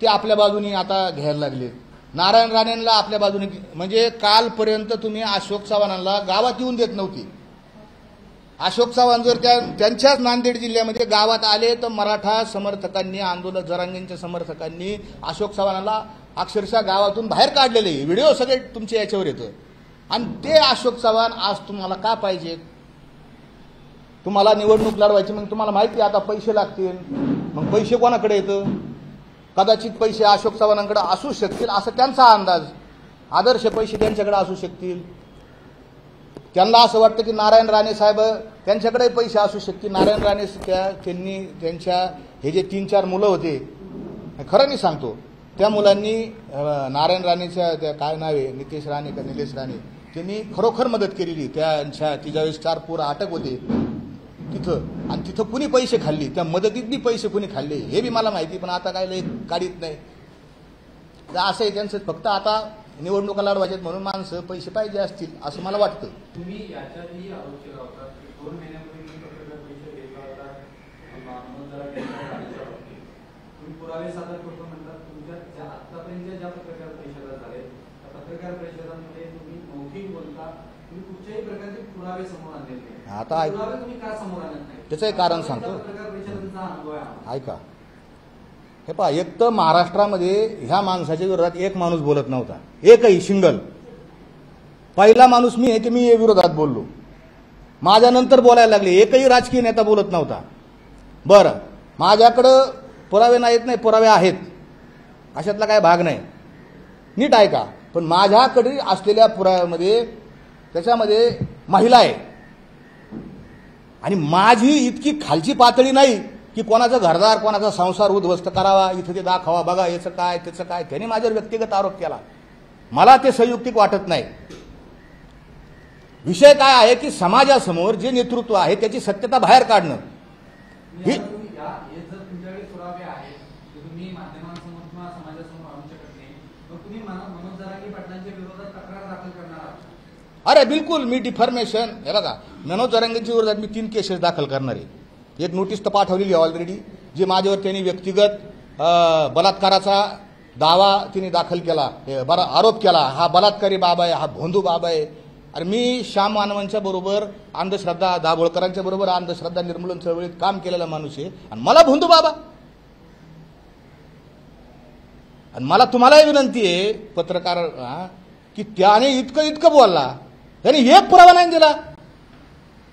ते आपल्या बाजूने आता घ्यायला लागले, नारायण राणेंना आपल्या बाजूने. म्हणजे कालपर्यंत तुम्ही अशोक चव्हाणांना गावात येऊन देत नव्हती. अशोक चव्हाण जर त्यांच्याच नांदेड जिल्ह्यामध्ये गावात आले तर मराठा समर्थकांनी, आंदोलन जरांगेंच्या समर्थकांनी अशोक चव्हाणांना अक्षरशः गावातून बाहेर काढलेले. व्हिडिओ सगळे तुमच्या याच्यावर येतं. आणि ते अशोक चव्हाण आज तुम्हाला का पाहिजे? तुम्हाला निवडणूक लढवायची, मग तुम्हाला माहिती आता पैसे लागतील, मग पैसे कोणाकडे येतं? कदाचित पैसे अशोक चव्हाणांकडे असू शकतील असं त्यांचा अंदाज, आदर्श पैसे त्यांच्याकडे असू शकतील. त्यांना असं वाटतं की नारायण राणे साहेब त्यांच्याकडे पैसे असू शकतील. नारायण राणे त्यांनी त्यांच्या हे जे 3-4 मुलं होते, खरं नाही सांगतो, त्या मुलांनी नारायण राणेच्या त्या काय नाव आहे, नितेश राणे का निलेश राणे, त्यांनी खरोखर मदत केलेली. त्यांच्या ज्यावेळेस 4 पोरं अटक होते तिथं, आणि तिथं कुणी पैसे खाल्ली, त्या मदतीतनी पैसे कुणी खाल्ले हे बी मला माहिती, पण आता काय लय काढीत नाही. असं आहे त्यांचं. फक्त आता निवडणुका लढवायच्यात म्हणून माणसं पैसे पाहिजे असतील असं मला वाटतं. तुम्ही याच्यातही आरोप केला होता की 2 महिन्यापूर्वी पैसे घेतला होता, तुम्ही पुरावे सादर करतो म्हणतात. तुमच्या आतापर्यंत ज्या पत्रकार परिषदा झाल्या त्या पत्रकार परिषदांमध्ये तुम्ही मौखिक बोलता, तुम्ही कुठच्याही प्रकारचे पुरावे समोर आणले नाही. आता पुरावे तुम्ही का समोर आणत नाही? त्याचं एक कारण सांगतो, पत्रकार परिषदांचा अनुभव आहे. ऐका. हे पहा, एक तर महाराष्ट्रामध्ये ह्या माणसाच्या विरोधात एक माणूस बोलत नव्हता, एकही सिंगल. पहिला माणूस मी आहे की मी या विरोधात बोललो. माझ्यानंतर बोलायला लागले, एकही राजकीय नेता बोलत नव्हता. बरं, माझ्याकडं पुरावे नाहीत, नाही पुरावे आहेत, अशातला काय भाग नाही, नीट ऐका. पण माझ्याकडे असलेल्या पुराव्यामध्ये त्याच्यामध्ये महिला आहे, आणि माझी इतकी खालची पातळी नाही की कोणाचं घरदार, कोणाचा संसार उद्ध्वस्त करावा, इथं ते दाखवा, बघा याचं काय त्याचं काय. त्याने माझ्यावर व्यक्तिगत आरोप केला, मला ते संयुक्तिक वाटत नाही. विषय काय आहे की समाजासमोर जे नेतृत्व आहे त्याची सत्यता बाहेर काढणं. हे जर तुमच्याकडे पुरावे आहेत तर तुम्ही माध्यमांसमोर किंवा समाजासमोर आणू शकत नाही, मग तुम्ही मनोज जरांगे पाटलांच्या विरोधात तक्रार दाखल करणार आहात? अरे बिलकुल, मी डिफॉर्मेशन, हे बघा, मनोज जरांगेंच्या विरोधात मी 3 केसेस दाखल करणार आहे. एक नोटीस तर पाठवलेली आहे ऑलरेडी, जी माझ्यावर त्यांनी व्यक्तिगत बलात्काराचा दावा तिने दाखल केला, आरोप केला. हा बलात्कारी बाबा आहे, हा भोंदू बाबा आहे. अरे मी श्याम मानवांच्या बरोबर अंधश्रद्धा, दाभोळकरांच्या बरोबर अंधश्रद्धा निर्मूलन चळवळीत काम केलेला माणूस आहे, आणि मला भोंदू बाबा. आणि मला तुम्हालाही विनंती आहे पत्रकार की त्याने इतकं बोलला, त्याने एक पुरावा नाही दिला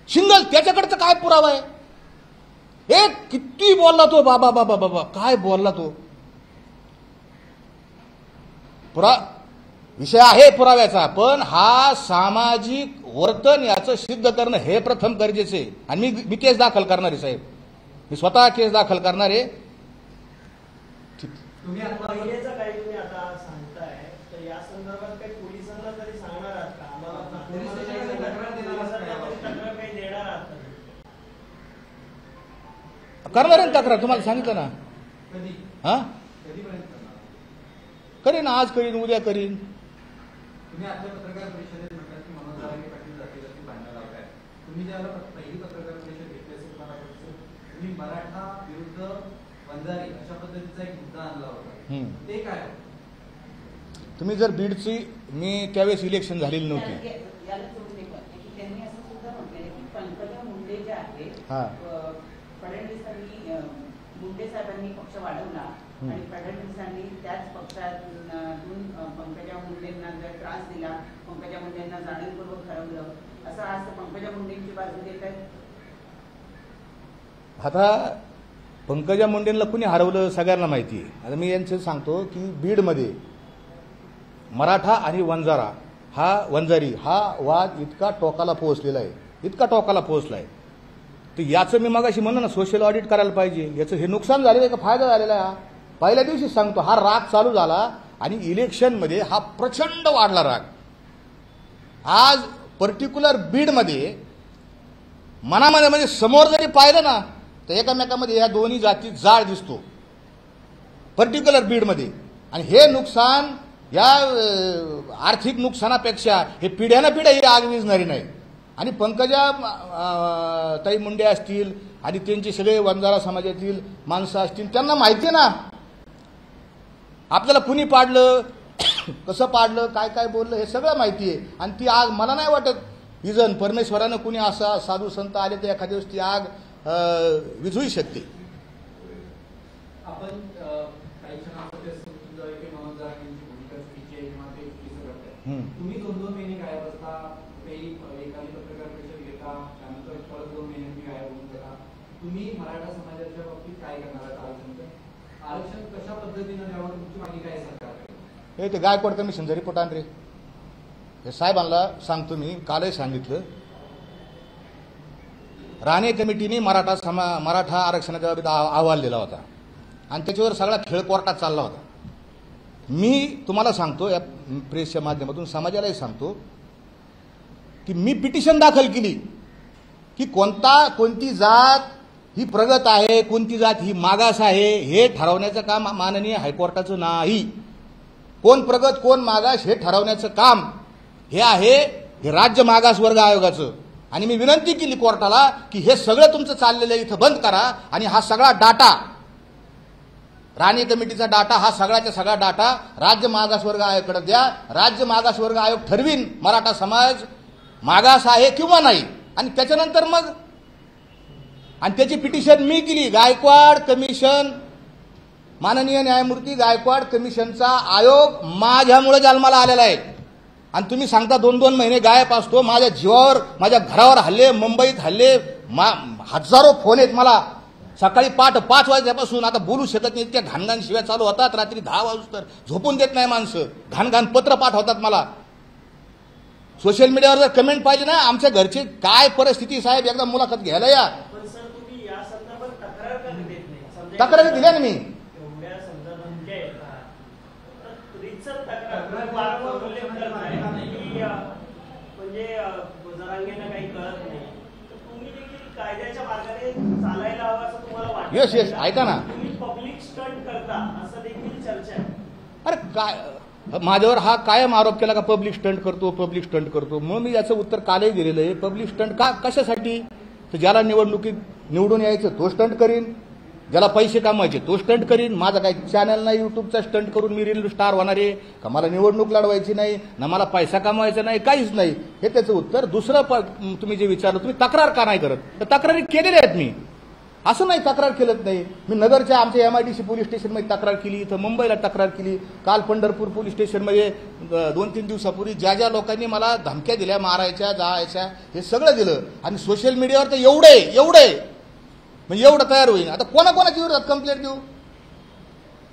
सिंगल. त्याच्याकडचा काय पुरावा आहे? एक किती बोलला तो, बाबा बाबा बाबा काय बोलला तो. विषय आहे पुराव्याचा, पण हा सामाजिक वर्तन याचं सिद्ध करणं हे प्रथम गरजेचं आहे. आणि मी केस दाखल करणार आहे साहेब, मी स्वतः केस दाखल करणार आहे. तुम्ही आता महिलेचं काही तुम्ही आता सांगताय, तर या संदर्भात काही पोलिसांना तरी सांगणार आहात का? आम्हाला तक्रार काही देणार आहात का? करणार आहे तक्रार, तुम्हाला सांगितलं ना. कधी हा कधीपर्यंत करणार? करीन, आज करीन, उद्या करीन. तुम्ही आपल्या पत्रकार परिषदेत म्हटलं की मनोज जरांगे तुम्ही ज्याला पहिली पत्रकार परिषद घेतली असेल तुम्ही मराठा विरुद्ध वंजारी अशा पद्धतीचा एक मुद्दा आणला होता, ते काय? तुम्ही जर बीडची, मी त्यावेळेस इलेक्शन झालेली नव्हती. याला जोडले पण की त्यांनी असं सुद्धा म्हटलेलं की पंकजा मुंडे जे आहेत, हा. फडणवीसांनी मुंडे साहेबांनी पक्ष वाढवला आणि फडणवीसांनी त्याच पक्षातून पंकजा मुंडेंना जर त्रास दिला, पंकजा मुंडेंना जाणीवपूर्वक हरवलं, असं आज पंकजा मुंडेंची बाजू देत आहेत. आता पंकजा मुंडेंना कुणी हरवलं सगळ्यांना माहिती आहे. आता मी यांचं सांगतो की बीडमध्ये मराठा आणि वंजारी हा वाद इतका टोकाला पोहोचलेला आहे, इतका टोकाला पोहोचला आहे. तर याचं मी मगाशी म्हणलं ना, सोशल ऑडिट करायला पाहिजे. याचं हे नुकसान झालेलं आहे का फायदा झालेला आहे? पहिल्या दिवशी सांगतो, हा राग चालू झाला आणि इलेक्शनमध्ये हा प्रचंड वाढला राग. आज पर्टिक्युलर बीडमध्ये मनामध्ये म्हणजे समोर जरी पाहिलं ना तर एकामेकामध्ये या दोन्ही जाती जाळ दिसतो पर्टिक्युलर बीडमध्ये. आणि हे नुकसान या आर्थिक नुकसानापेक्षा हे पिढ्यानं पिढ्या ही आग विझणारी नाही. आणि पंकजा ताई मुंडे असतील आणि त्यांचे सगळे वंजारा समाजातील माणसं असतील, त्यांना माहिती ना आपल्याला कुणी पाडलं, कसं पाडलं, काय काय बोललं, हे सगळं माहिती आहे. आणि ती आग मला नाही वाटत इजन परमेश्वरानं कुणी असा साधू संत आले तर एखाद्या दिवस ती आग विझू शकते. आपण काही क्षणांमध्ये समजून की मनोज जरांगेंची भूमिका चुकीची आहे किंवा ते चुकीचं करताय. तुम्ही 2-2 महिने गायब असता, काही एखादी पत्रकार परिषद घेता, त्यानंतर परत 2 महिने तुम्ही गायब होऊन जाता. तुम्ही मराठा समाजाच्या बाबतीत काय करणार आहात? आरक्षण कशा पद्धतीनं द्यावं, तुमची मागणी काय सरकार? हे ते गायकवाड कमिशनचा रिपोर्ट आण रे. हे साहेबांना सांगतो मी, कालही सांगितलं, राणे कमिटीने मराठा आरक्षणाच्या बाबतीत अहवाल दिला होता आणि त्याच्यावर सगळा खेळ कोर्टात चालला होता. मी तुम्हाला सांगतो, या प्रेसच्या माध्यमातून समाजालाही सांगतो की मी पिटिशन दाखल केली की कोणती जात ही प्रगत आहे, कोणती जात ही मागास आहे, हे ठरवण्याचं काम माननीय हायकोर्टाचं नाही. कोण प्रगत कोण मागास हे ठरवण्याचं काम हे आहे हे राज्य मागासवर्ग आयोगाचं. आणि मी विनंती केली कोर्टाला की हे सगळं तुमचं चाललेलं इथं बंद करा आणि हा सगळा डाटा, राणे कमिटीचा डाटा, हा सगळ्याचा सगळा डाटा राज्य मागासवर्ग आयोगाकडे द्या. राज्य मागासवर्ग आयोग ठरवीन मराठा समाज मागास आहे किंवा नाही. आणि त्याच्यानंतर मग, आणि त्याची पिटिशन मी केली. गायकवाड कमिशन, माननीय न्यायमूर्ती गायकवाड कमिशनचा आयोग माझ्यामुळे जन्माला आलेला आहे. आणि तुम्ही सांगता 2-2 महिने गायब असतो. माझ्या जीवावर, माझ्या घरावर हल्ले, मुंबईत हल्ले, हजारो फोन आहेत मला सकाळी 5 वाजल्यापासून. आता बोलू शकत नाही, इतक्या घाणघाण शिव्या चालू होतात. रात्री 10 वाजता झोपून देत नाही माणसं, घाणघाण पत्र पाठवतात मला. सोशल मीडियावर जर कमेंट पाहिजे ना, आमच्या घरची काय परिस्थिती साहेब, एकदा मुलाखत घ्यायला या. पण सर तुम्ही या संदर्भात तक्रार का देत नाही? तक्रार दिल्या ना मी. एवढ्या समजा धमक्या येतात तर रीतसर तक्रार वारंवार उल्लेख करताय की म्हणजे जरांगेंना काही कळत नाही, तर तुम्ही देखील कायद्याच्या मार्गाने चालायला हवं असं तुम्हाला वाटतं? येस ऐका ना, तुम्ही पब्लिक स्टंट करता असं देखील चर्चा आहे. अरे काय माझ्यावर हा कायम आरोप केला का पब्लिक स्टंट करतो, पब्लिक स्टंट करतो. म्हणून मी याचं उत्तर कालही दिलेलं आहे. पब्लिक स्टंट का, कशासाठी? तर ज्याला निवडणुकीत निवडून यायचं तो स्टंट करीन, ज्याला पैसे कमवायचे तो स्टंट करीन. माझा काही चॅनल नाही युट्यूबचा स्टंट करून मी रील स्टार होणार आहे का? मला निवडणूक लढवायची नाही ना, मला पैसा कमवायचा नाही, काहीच नाही. हे त्याचं उत्तर. दुसरं तुम्ही जे विचारलं, तुम्ही तक्रार का नाही करत, तर तक्रारी केलेल्या आहेत मी. असं नाही तक्रार केलत नाही. मी नगरच्या आमच्या MIDC पोलीस स्टेशनमध्ये तक्रार केली, इथं मुंबईला तक्रार केली, काल पंढरपूर पोलीस स्टेशनमध्ये 2-3 दिवसापूर्वी ज्या लोकांनी मला धमक्या दिल्या, मारायच्या, जायच्या, हे सगळं दिलं. आणि सोशल मीडियावर तर एवढे म्हणजे एवढं तयार होईल. आता कोणाकोणाच्या विरोधात कंप्लेंट देऊ?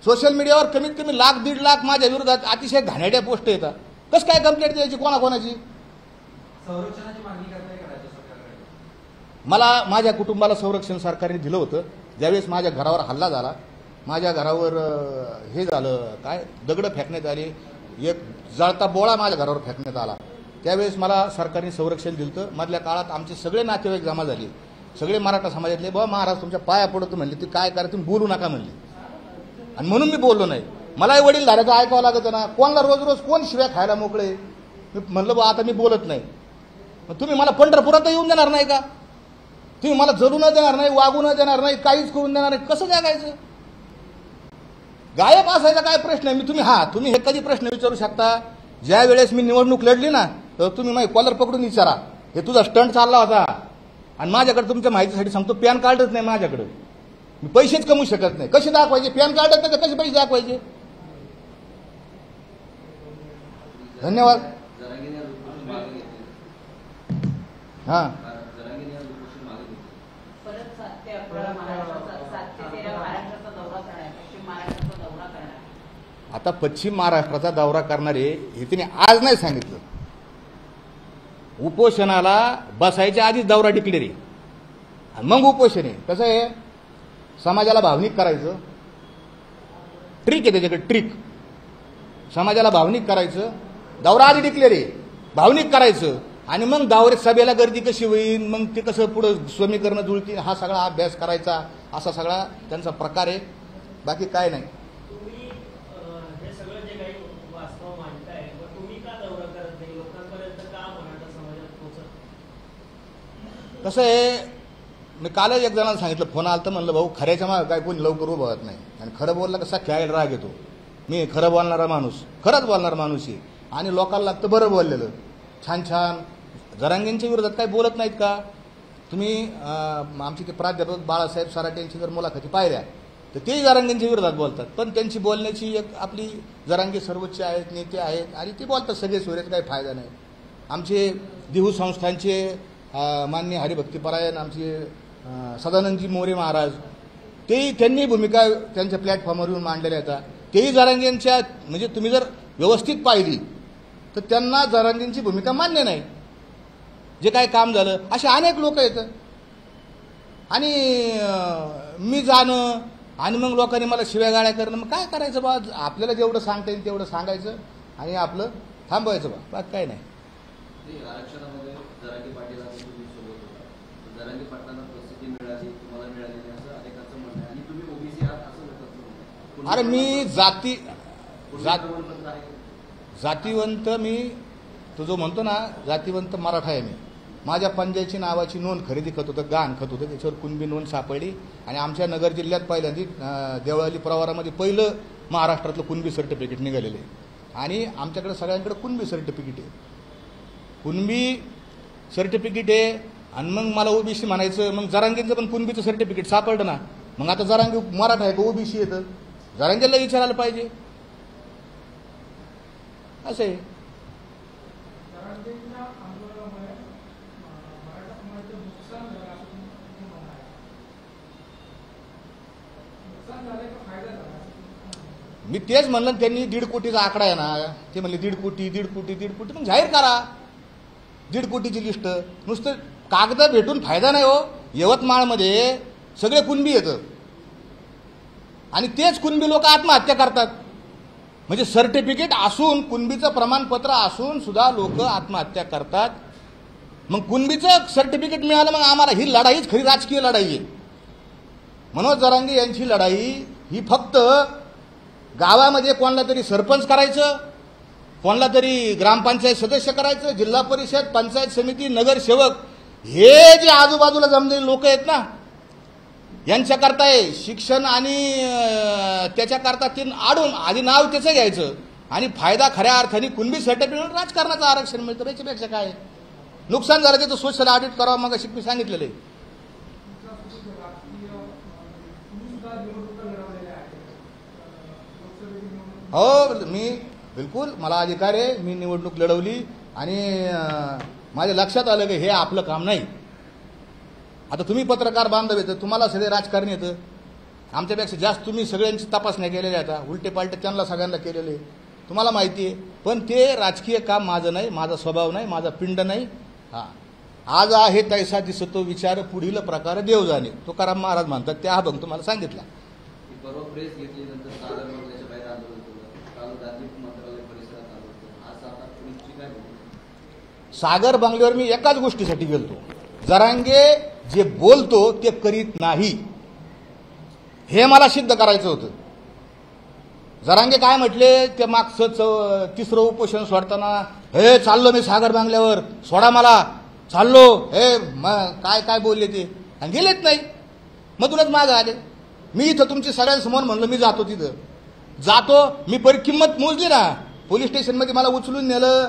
सोशल मीडियावर कमीत कमी 1-1.5 लाख माझ्या विरोधात अतिशय घाणेरड्या पोस्ट येतात. कसं काय कंप्लेंट द्यायची कोणाकोणाची? संरक्षणाची मागणी करताय का राज्य सरकारकडे? मला माझ्या कुटुंबाला संरक्षण सरकारने दिलं होतं. ज्यावेळेस माझ्या घरावर हल्ला झाला, माझ्या घरावर हे झालं, काय दगडं फेकण्यात आली, एक जळता बोळा माझ्या घरावर फेकण्यात आला, त्यावेळेस मला सरकारने संरक्षण दिलं होतं. मधल्या काळात आमचे सगळे नातेवाईक जमा झाले, सगळे मराठा समाजातले. बाबा महाराज तुमच्या पाया पडतो म्हणले, ते काय करा तुम्ही बोलू नका म्हणले. आणि म्हणून मी बोललो नाही. मलाही वडील धाऱ्याचं ऐकावं लागतं ना, कोणाला रोज कोण शिव्या खायला मोकळे. मी म्हणलं बा आता मी बोलत नाही. मग तुम्ही मला पंढरपुरात येऊन देणार नाही का? तुम्ही मला जरू न देणार नाही, वागू न देणार नाही, काहीच करून देणार नाही, कसं जगायचं? गायब असायचा काय प्रश्न आहे? तुम्ही हे कधी प्रश्न विचारू शकता? ज्या वेळेस मी निवडणूक लढली ना, तर तुम्ही माझी कॉलर पकडून विचारा, हे तुझा स्टंट चालला होता. आणि माझ्याकडे तुमच्या माहितीसाठी सांगतो, पॅन कार्डच नाही माझ्याकडे, मी पैसेच कमवू शकत नाही. कसे दाखवायचे? पॅन कार्डच नाही तर कसे पैसे दाखवायचे? धन्यवाद. हा, परत 7 ते 11 महाराष्ट्राचा 7 ते 13 महाराष्ट्राचा दौरा करणार, पश्चिम महाराष्ट्राचा दौरा करणार. आता पश्चिम महाराष्ट्राचा दौरा करणारे हे तिने आज नाही सांगितलं. उपोषणाला बसायच्या आधीच दौरा डिक्लेअर आहे आणि मग उपोषण आहे. कसं आहे, समाजाला भावनिक करायचं, ट्रिक आहे त्याच्याकडे, ट्रिक. समाजाला भावनिक करायचं, दौरा आधी डिक्लेअर आहे, भावनिक करायचं, आणि मग दौऱ्यात सभेला गर्दी कशी होईल, मग ते कसं पुढं समीकरणं जुळतील, हा सगळा अभ्यास करायचा, असा सगळा त्यांचा प्रकार आहे. बाकी काय नाही. तुम्ही हे सगळं जे काही वास्तव मांडताय, पण तुम्ही का दौरा करत नाही? लोकांपर्यंत का मराठा समाजात पोहोचत? कसं आहे, मी कालच एक जणांना सांगितलं, फोन आला तर म्हणलं, भाऊ खऱ्याच्या मागे काय कोणी लवकर उभं होत नाही, आणि खरं बोललं कसा खेळायला राग येतो. मी खरं बोलणारा माणूस, खरंच बोलणारा माणूस आहे, आणि लोकांना लागतं बरं बोललेलं. छान छान जरांगेंच्या विरोधात काही बोलत नाहीत का तुम्ही? आमचे ते प्राध्यापक बाळासाहेब सराटे यांची जर मुलाखती पाहिल्या तर तेही जरांगेंच्या विरोधात बोलतात, पण त्यांची बोलण्याची एक आपली जरांगे सर्वोच्च आहेत, नेते आहेत, आणि ते बोलतात सगळे सोयरेच, काही फायदा नाही. आमचे देहू संस्थांचे माननीय हरिभक्तीपरायण आमचे सदानंदजी मोरे महाराज, तेही त्यांनी भूमिका त्यांच्या प्लॅटफॉर्मवर येऊन मांडलेल्या आहेत. तेही जरांगेंच्या, म्हणजे तुम्ही जर व्यवस्थित पाहिली तर त्यांना जरांगेंची भूमिका मान्य नाही. जे काय काम झालं, असे अनेक लोक आहेत. आणि मी जाणं आणि मग लोकांनी मला शिव्यागाळ्या करणं, मग काय करायचं बा? आपल्याला जेवढं सांगता येईल तेवढं सांगायचं आणि आपलं थांबवायचं बा, बाकी काय नाही. आरक्षणामध्ये जरांगे पाटील तुम्ही सोबत होता, जरांगे पाटलांना प्रसिद्धी मिळाली, तुम्हाला मिळाली नाही असं अनेकांचं म्हणणं आहे, आणि तुम्ही ओबीसी आहात असं लोकांचं. अरे मी जातीवंत, मी तो जो म्हणतो ना जातीवंत मराठा आहे. मी माझ्या पंजाची नावाची नोंद खरेदी करत होतं, गहाण खत होतं, त्याच्यावर कुणबी नोंद सापडली, आणि आमच्या नगर जिल्ह्यात पहिल्यांदा देवळाली प्रवारामध्ये पहिलं महाराष्ट्रातलं कुणबी सर्टिफिकेट निघालेलं आहे. आणि आमच्याकडे सगळ्यांकडे कुणबी सर्टिफिकेट आहे, कुणबी सर्टिफिकेट आहे. आणि मग मला ओबीसी म्हणायचं, मग जरांगेंचं पण कुणबीचं सर्टिफिकेट सापडलं ना, मग आता जरांगे मराठा आहे का ओबीसी येतं? जरांगेला विचारायला पाहिजे. असं आहे. मी तेच म्हणलं, त्यांनी 1.5 कोटीचा आकडा आहे ना, ते म्हणले 1.5 कोटी 1.5 कोटी 1.5 कोटी, मग जाहीर करा 1.5 कोटीची लिस्ट. नुसतं कागद भेटून फायदा नाही हो. यवतमाळमध्ये सगळे कुणबी येतं आणि तेच कुणबी लोक आत्महत्या करतात. म्हणजे सर्टिफिकेट असून, कुणबीचं प्रमाणपत्र असून सुद्धा लोक आत्महत्या करतात. मग कुणबीचं सर्टिफिकेट मिळालं, मग आम्हाला ही लढाईच खरी राजकीय लढाई आहे. मनोज जरांगे यांची लढाई ही फक्त गावामध्ये कोणाला तरी सरपंच करायचं, कोणाला तरी ग्रामपंचायत सदस्य करायचं, जिल्हा परिषद, पंचायत समिती, नगरसेवक, हे जे आजूबाजूला जमलेले लोक आहेत ना, यांच्याकरता आहे शिक्षण. आणि त्याच्याकरता ते आडून आधी नाव त्याचं घ्यायचं आणि फायदा खऱ्या अर्थाने कुणबी सर्टिफिकेट राजकारणाचं आरक्षण मिळतं. याच्यापेक्षा काय नुकसान झालं त्याचं सोशल ऑडिट करावं, मग अशी मी सांगितलेलं आहे. हो, मी बिलकुल, मला अधिकार आहे, मी निवडणूक लढवली आणि माझ्या लक्षात आलं की हे आपलं काम नाही. आता तुम्ही पत्रकार बांधव येतं, तुम्हाला सगळे राजकारणी येतं, आमच्यापेक्षा जास्त तुम्ही सगळ्यांची तपासण्या केलेल्या आता, उलटे पालटे त्यांना सगळ्यांना केलेले, तुम्हाला माहिती आहे. पण ते राजकीय काम माझं नाही, माझा स्वभाव नाही, माझा पिंड नाही. हां, आज आहे तैसा दिसतो विचार, पुढील प्रकार देव जाणे, तुकाराम महाराज म्हणतात. ते अभंग तुम्हाला सांगितला. परवा प्रेस घेतल्यानंतर सागर बंगल्याच्या बाहेर आंदोलन केलं, काल गांधी मंत्रालय परिसरात आंदोलन, आज आता पुढची काय होईल? सागर बंगल्यावर मी एकाच गोष्टीसाठी गेलतो, जरांगे जे बोलतो ते करीत नाही हे मला सिद्ध करायचं होतं. जरांगे काय म्हटले ते मागचं 3रं उपोषण सोडताना, हे चाललो मी सागर बंगल्यावर, सोडा मला. चाललो हे काय काय बोलले ते आणि गेलेच नाही. मधूनच मागं आले. मी इथं तुमची सगळ्यांसमोर म्हणलं मी जातो तिथं जातो. मी परी किंमत मोजली ना. पोलीस स्टेशनमध्ये मला उचलून नेलं.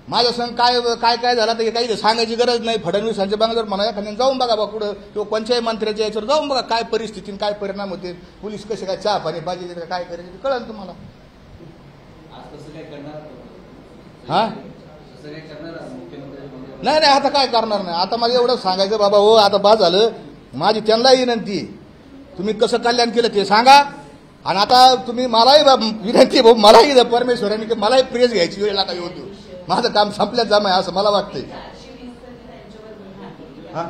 माझ्या संग काय काय काय झालं तर काही सांगायची गरज नाही. फडणवीसांच्या बंगल्यावर म्हणा एखाद्याने जाऊन बघा बा कुठं किंवा कोणत्याही मंत्र्याच्या याच्यावर जाऊन बघा काय परिस्थिती काय परिणाम होते. पोलीस कसे काय चहा पाणी पाहिजे काय करायचे ते कळलं तुम्हाला. आज तसं काय करणार हा तसं काय करणार मुख्यमंत्री नाही नाही आता काय करणार नाही. आता मला एवढं सांगायचं बाबा हो आता बा झालं. माझी त्यांनाही विनंती तुम्ही कसं कल्याण केलं ते सांगा. आणि आता तुम्ही मलाही विनंती भाऊ मलाही परमेश्वरांनी मलाही प्रेस घ्यायची वेळ लागा होतो. माझं काम संपल्यात जाम आहे असं मला वाटतंय. हा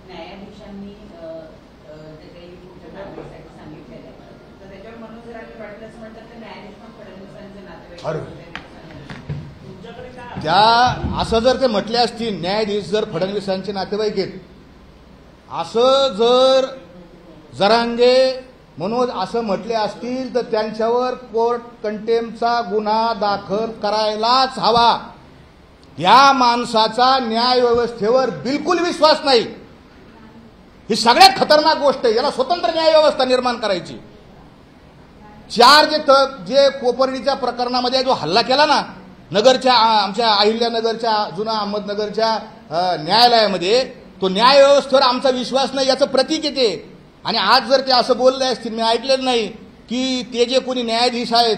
न्यायाधीशांनी जे काही कुठल्या कारवाईसाठी सांगितलेलं आहे तर त्याच्यावर मनोज जरांगे पाटील असं म्हणतात की न्यायाधीश पण फडणवीसांचे नातेवाईक तुमच्याकडे काय त्या असं जर ते म्हटले असतील न्यायाधीश जर फडणवीसांचे नातेवाईक आहेत असं जर जरांगे मनोज असं म्हटले असतील तर त्यांच्यावर कोर्ट कंटेम्पचा गुन्हा दाखल करायलाच हवा. या माणसाचा न्याय व्यवस्थेवर बिलकुल विश्वास नाही. ही सगळ्यात खतरनाक गोष्ट आहे. याला स्वतंत्र न्याय व्यवस्था निर्माण करायची. जे कोपर्डीच्या प्रकरणामध्ये जो हल्ला केला ना नगरच्या आमच्या अहिल्यानगरच्या जुना अहमदनगरच्या न्यायालयामध्ये तो न्याय व्यवस्थेवर आमचा विश्वास नाही याचं प्रतीक येते. आणि आज जर ते असं बोलले असतील मी ऐकलेलं नाही की ते जे कोणी न्यायाधीश आहेत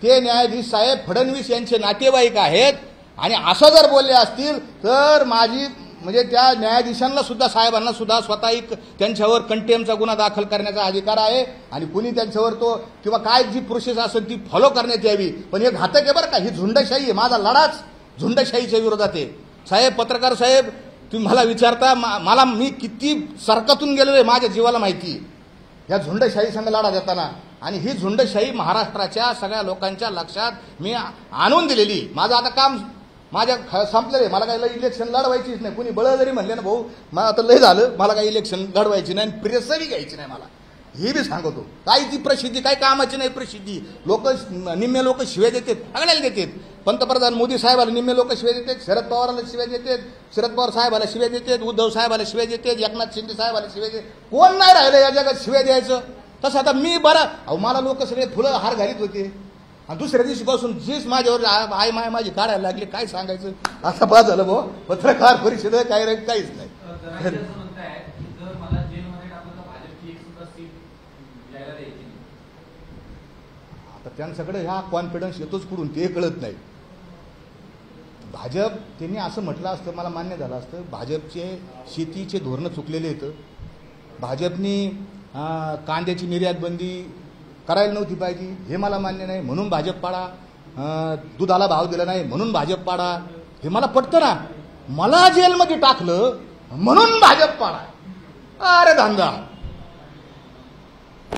ते न्यायाधीश साहेब फडणवीस यांचे नातेवाईक आहेत आणि असं जर बोलले असतील तर माझी म्हणजे त्या न्यायाधीशांना सुद्धा साहेबांना सुद्धा स्वतः त्यांच्यावर कंटेम्पचा गुन्हा दाखल करण्याचा अधिकार आहे. आणि कुणी त्यांच्यावर तो किंवा काय जी प्रोसेस असेल ती फॉलो करण्यात यावी. पण हे घातक आहे बरं का. ही झुंडशाही आहे. माझा लढाच झुंडशाहीच्या विरोधात आहे. साहेब पत्रकार साहेब तुम्ही मला विचारता मला मी किती सरकातून गेलेलो आहे माझ्या जीवाला माहिती या झुंडशाही संघ लढा देताना. आणि ही झुंडशाही महाराष्ट्राच्या सगळ्या लोकांच्या लक्षात मी आणून दिलेली. माझं आता काम माझ्या संपलेलं आहे. मला काही इलेक्शन लढवायचीच नाही. कुणी बळ जरी म्हणले ना भाऊ मला आता लय झालं मला काही इलेक्शन लढवायची नाही प्रेसही घ्यायची नाही. मला हे बी सांगतो काही ती प्रसिद्धी काही कामाची नाही प्रसिद्धी. लोक निम्मे लोक शिव्या देतात सगळ्याला देतात. पंतप्रधान मोदी साहेबाला निम्मे लोक शिव्या देतात. शरद पवाराला शिव्या देतात. शरद पवार साहेबाला शिव्या देतात. उद्धव साहेबाला शिव्या देतात. एकनाथ शिंदे साहेबाला शिव्या देतात. कोण नाही राहिलं या जगात शिव्या द्यायचं. तसं आता मी बरं अहो मला लोक सगळे फुलं हार घालीत होते आणि दुसऱ्या दिवशीपासून जीच माझ्यावर आई माय माझी काढायला लागली काय सांगायचं. आता बाद झालं भाऊ पत्रकार परिषद काय काहीच नाही. आता त्यांच्याकडे ह्या कॉन्फिडन्स येतोच कुठून ते कळत नाही. भाजप त्यांनी असं म्हटलं असतं मला मान्य झालं असतं. भाजपचे शेतीचे धोरणं चुकलेले आहेत. भाजपनी कांद्याची निर्यात बंदी करायला नव्हती पाहिजे हे मला मान्य नाही म्हणून भाजप पाडा. दुधाला भाव दिला नाही म्हणून भाजप पाडा हे मला पटतं ना. मला जेलमध्ये टाकलं म्हणून भाजप पाडा. अरे धंदा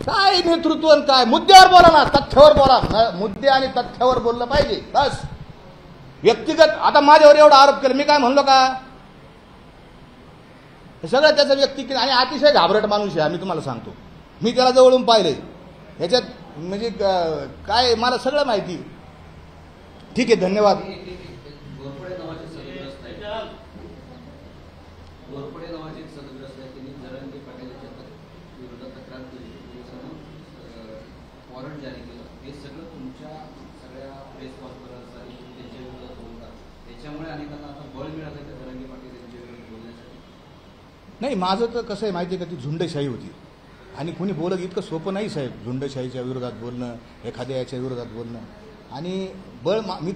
काय नेतृत्व काय मुद्द्यावर बोला ना तथ्यावर बोला. मुद्दे आणि तथ्यावर बोललं पाहिजे बस. व्यक्तिगत आता माझ्यावर एवढा आरोप केला मी काय म्हणलो का. हे सगळं त्याचा व्यक्तिगत आणि अतिशय घाबरट माणूस आहे. आम्ही तुम्हाला सांगतो मी त्याला जवळून पाहिलंय ह्याच्यात म्हणजे काय मला सगळं माहिती. ठीक आहे धन्यवाद. घोरपडे नावाचे सदग्रस्त आहेत. घोरपडे नावाचे एक सदग्रस्त आहेत त्यांनी जरांगे पाटीलच्या विरोधात तक्रार केली. वॉरंट जारी केलं. हे सगळं तुमच्या सगळ्या प्रेस कॉन्फरन्स आणि त्यांच्या विरोधात बोलतात. त्याच्यामुळे अनेकांना आता बळ मिळालं की जरांगे पाटील यांच्या विरोधात बोलण्यासाठी. नाही माझं तर कसं आहे माहिती आहे का ती झुंडशाही होती आणि कुणी बोलत इतकं सोपं नाही साहेब. झुंडशाहीच्या विरोधात बोलणं एखाद्या याच्या विरोधात बोलणं आणि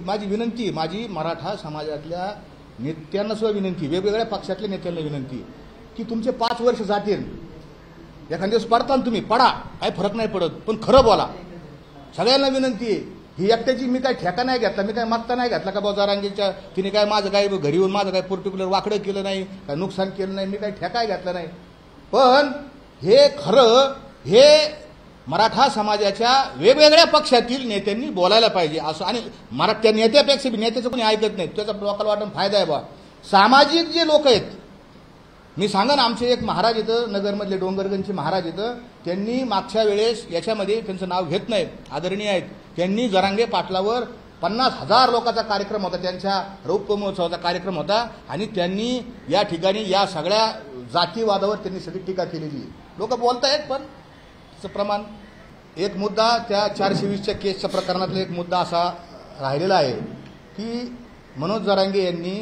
माझी विनंती माझी मराठा समाजातल्या नेत्यांना सुद्धा विनंती वेगवेगळ्या पक्षातल्या नेत्यांना विनंती की तुमचे 5 वर्ष जातील एखाद्या दिवस पडता ना तुम्ही पडा काही फरक नाही पडत पण खरं बोला. सगळ्यांना विनंती आहे. ही एकट्याची मी काय ठेका नाही घेतला मी काय मागता नाही घेतला का बाबा जरांगेच्या तिने काय माझं काय घरी येऊन माझं काय पर्टिक्युलर वाकडं केलं नाही काय नुकसान केलं नाही मी काही ठेका घेतला नाही. पण हे खरं हे मराठा समाजाच्या वेगवेगळ्या पक्षातील नेत्यांनी बोलायला पाहिजे असं. आणि त्या नेत्यापेक्षा नेत्याचं कोणी ऐकत नाही त्याचा लोकांना वाटून फायदा आहे बा. सामाजिक जे लोक आहेत मी सांगा ना आमचे एक महाराज येतं नगरमधले डोंगरगंजचे महाराज येतं त्यांनी मागच्या वेळेस याच्यामध्ये त्यांचं नाव घेत नाही आदरणीय आहेत त्यांनी जरांगे पाटलावर 50,000 लोकांचा कार्यक्रम होता, त्यांच्या रौप्य महोत्सवाचा कार्यक्रम होता आणि त्यांनी या ठिकाणी या सगळ्या जातीवादावर त्यांनी सगळी टीका केलेली. लोक बोलतायत, पण त्याचं प्रमाण. एक मुद्दा त्या 420च्या केसच्या प्रकरणातला एक मुद्दा असा राहिलेला आहे की मनोज जरांगे यांनी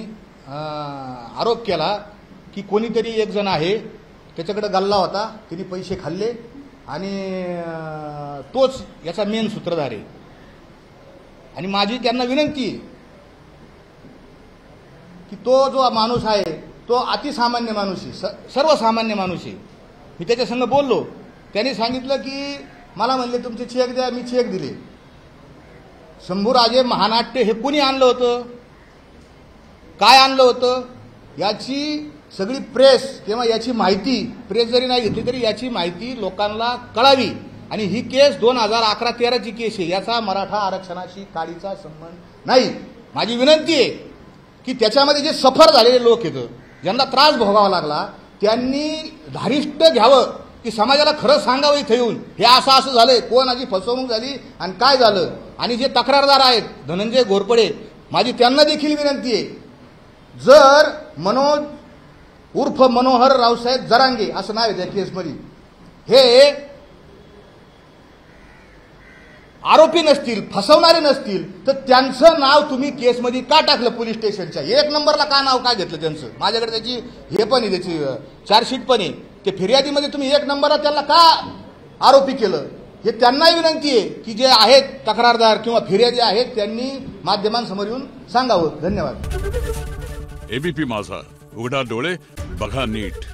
आरोप केला की कोणीतरी एक जण आहे, त्याच्याकडे गल्ला होता, त्यांनी पैसे खाल्ले आणि तोच याचा मेन सूत्रधार आहे. आणि माझी त्यांना विनंती आहे की तो जो माणूस आहे तो अतिसामान्य माणूस आहे, सर्वसामान्य माणूस आहे. मी त्याच्या संग बोललो, त्यांनी सांगितलं की मला म्हणले तुमचे चेक द्या, मी चेक दिले. शंभूराजे महानाट्य हे कुणी आणलं होतं, काय आणलं होतं, याची सगळी प्रेस किंवा याची माहिती, प्रेस जरी नाही घेतली तरी याची माहिती लोकांना कळावी. आणि ही केस 2011-13ची केस आहे, याचा मराठा आरक्षणाशी काडीचा संबंध नाही. माझी विनंती आहे की त्याच्यामध्ये जे सफर झालेले लोक आहेत, ज्यांना त्रास भोगावा लागला, त्यांनी धारिष्ट घ्यावं की समाजाला खरं सांगावं इथं येऊन, हे असं असं झालंय, कोणाची फसवणूक झाली आणि काय झालं. आणि जे तक्रारदार आहेत धनंजय घोरपडे, माझी त्यांना देखील विनंती आहे, जर मनोज उर्फ मनोहर रावसाहेब जरांगे असं नाव आहे त्या केसमध्ये, हे आरोपी नसतील, फसवणारे नसतील, तर त्यांचं नाव तुम्ही केसमध्ये का टाकलं पोलीस स्टेशनच्या 1 नंबरला का नाव का घेतलं त्यांचं. माझ्याकडे त्याची हे पण आहे, त्याची चार्जशीट पण आहे. ते फिर्यादीमध्ये तुम्ही 1 नंबरला त्यांना का आरोपी केलं, हे त्यांनाही विनंती आहे की जे आहेत तक्रारदार किंवा फिर्यादी आहेत त्यांनी माध्यमांसमोर येऊन सांगावं. धन्यवाद. एबीपी माझा, उघडा डोळे बघा नीट.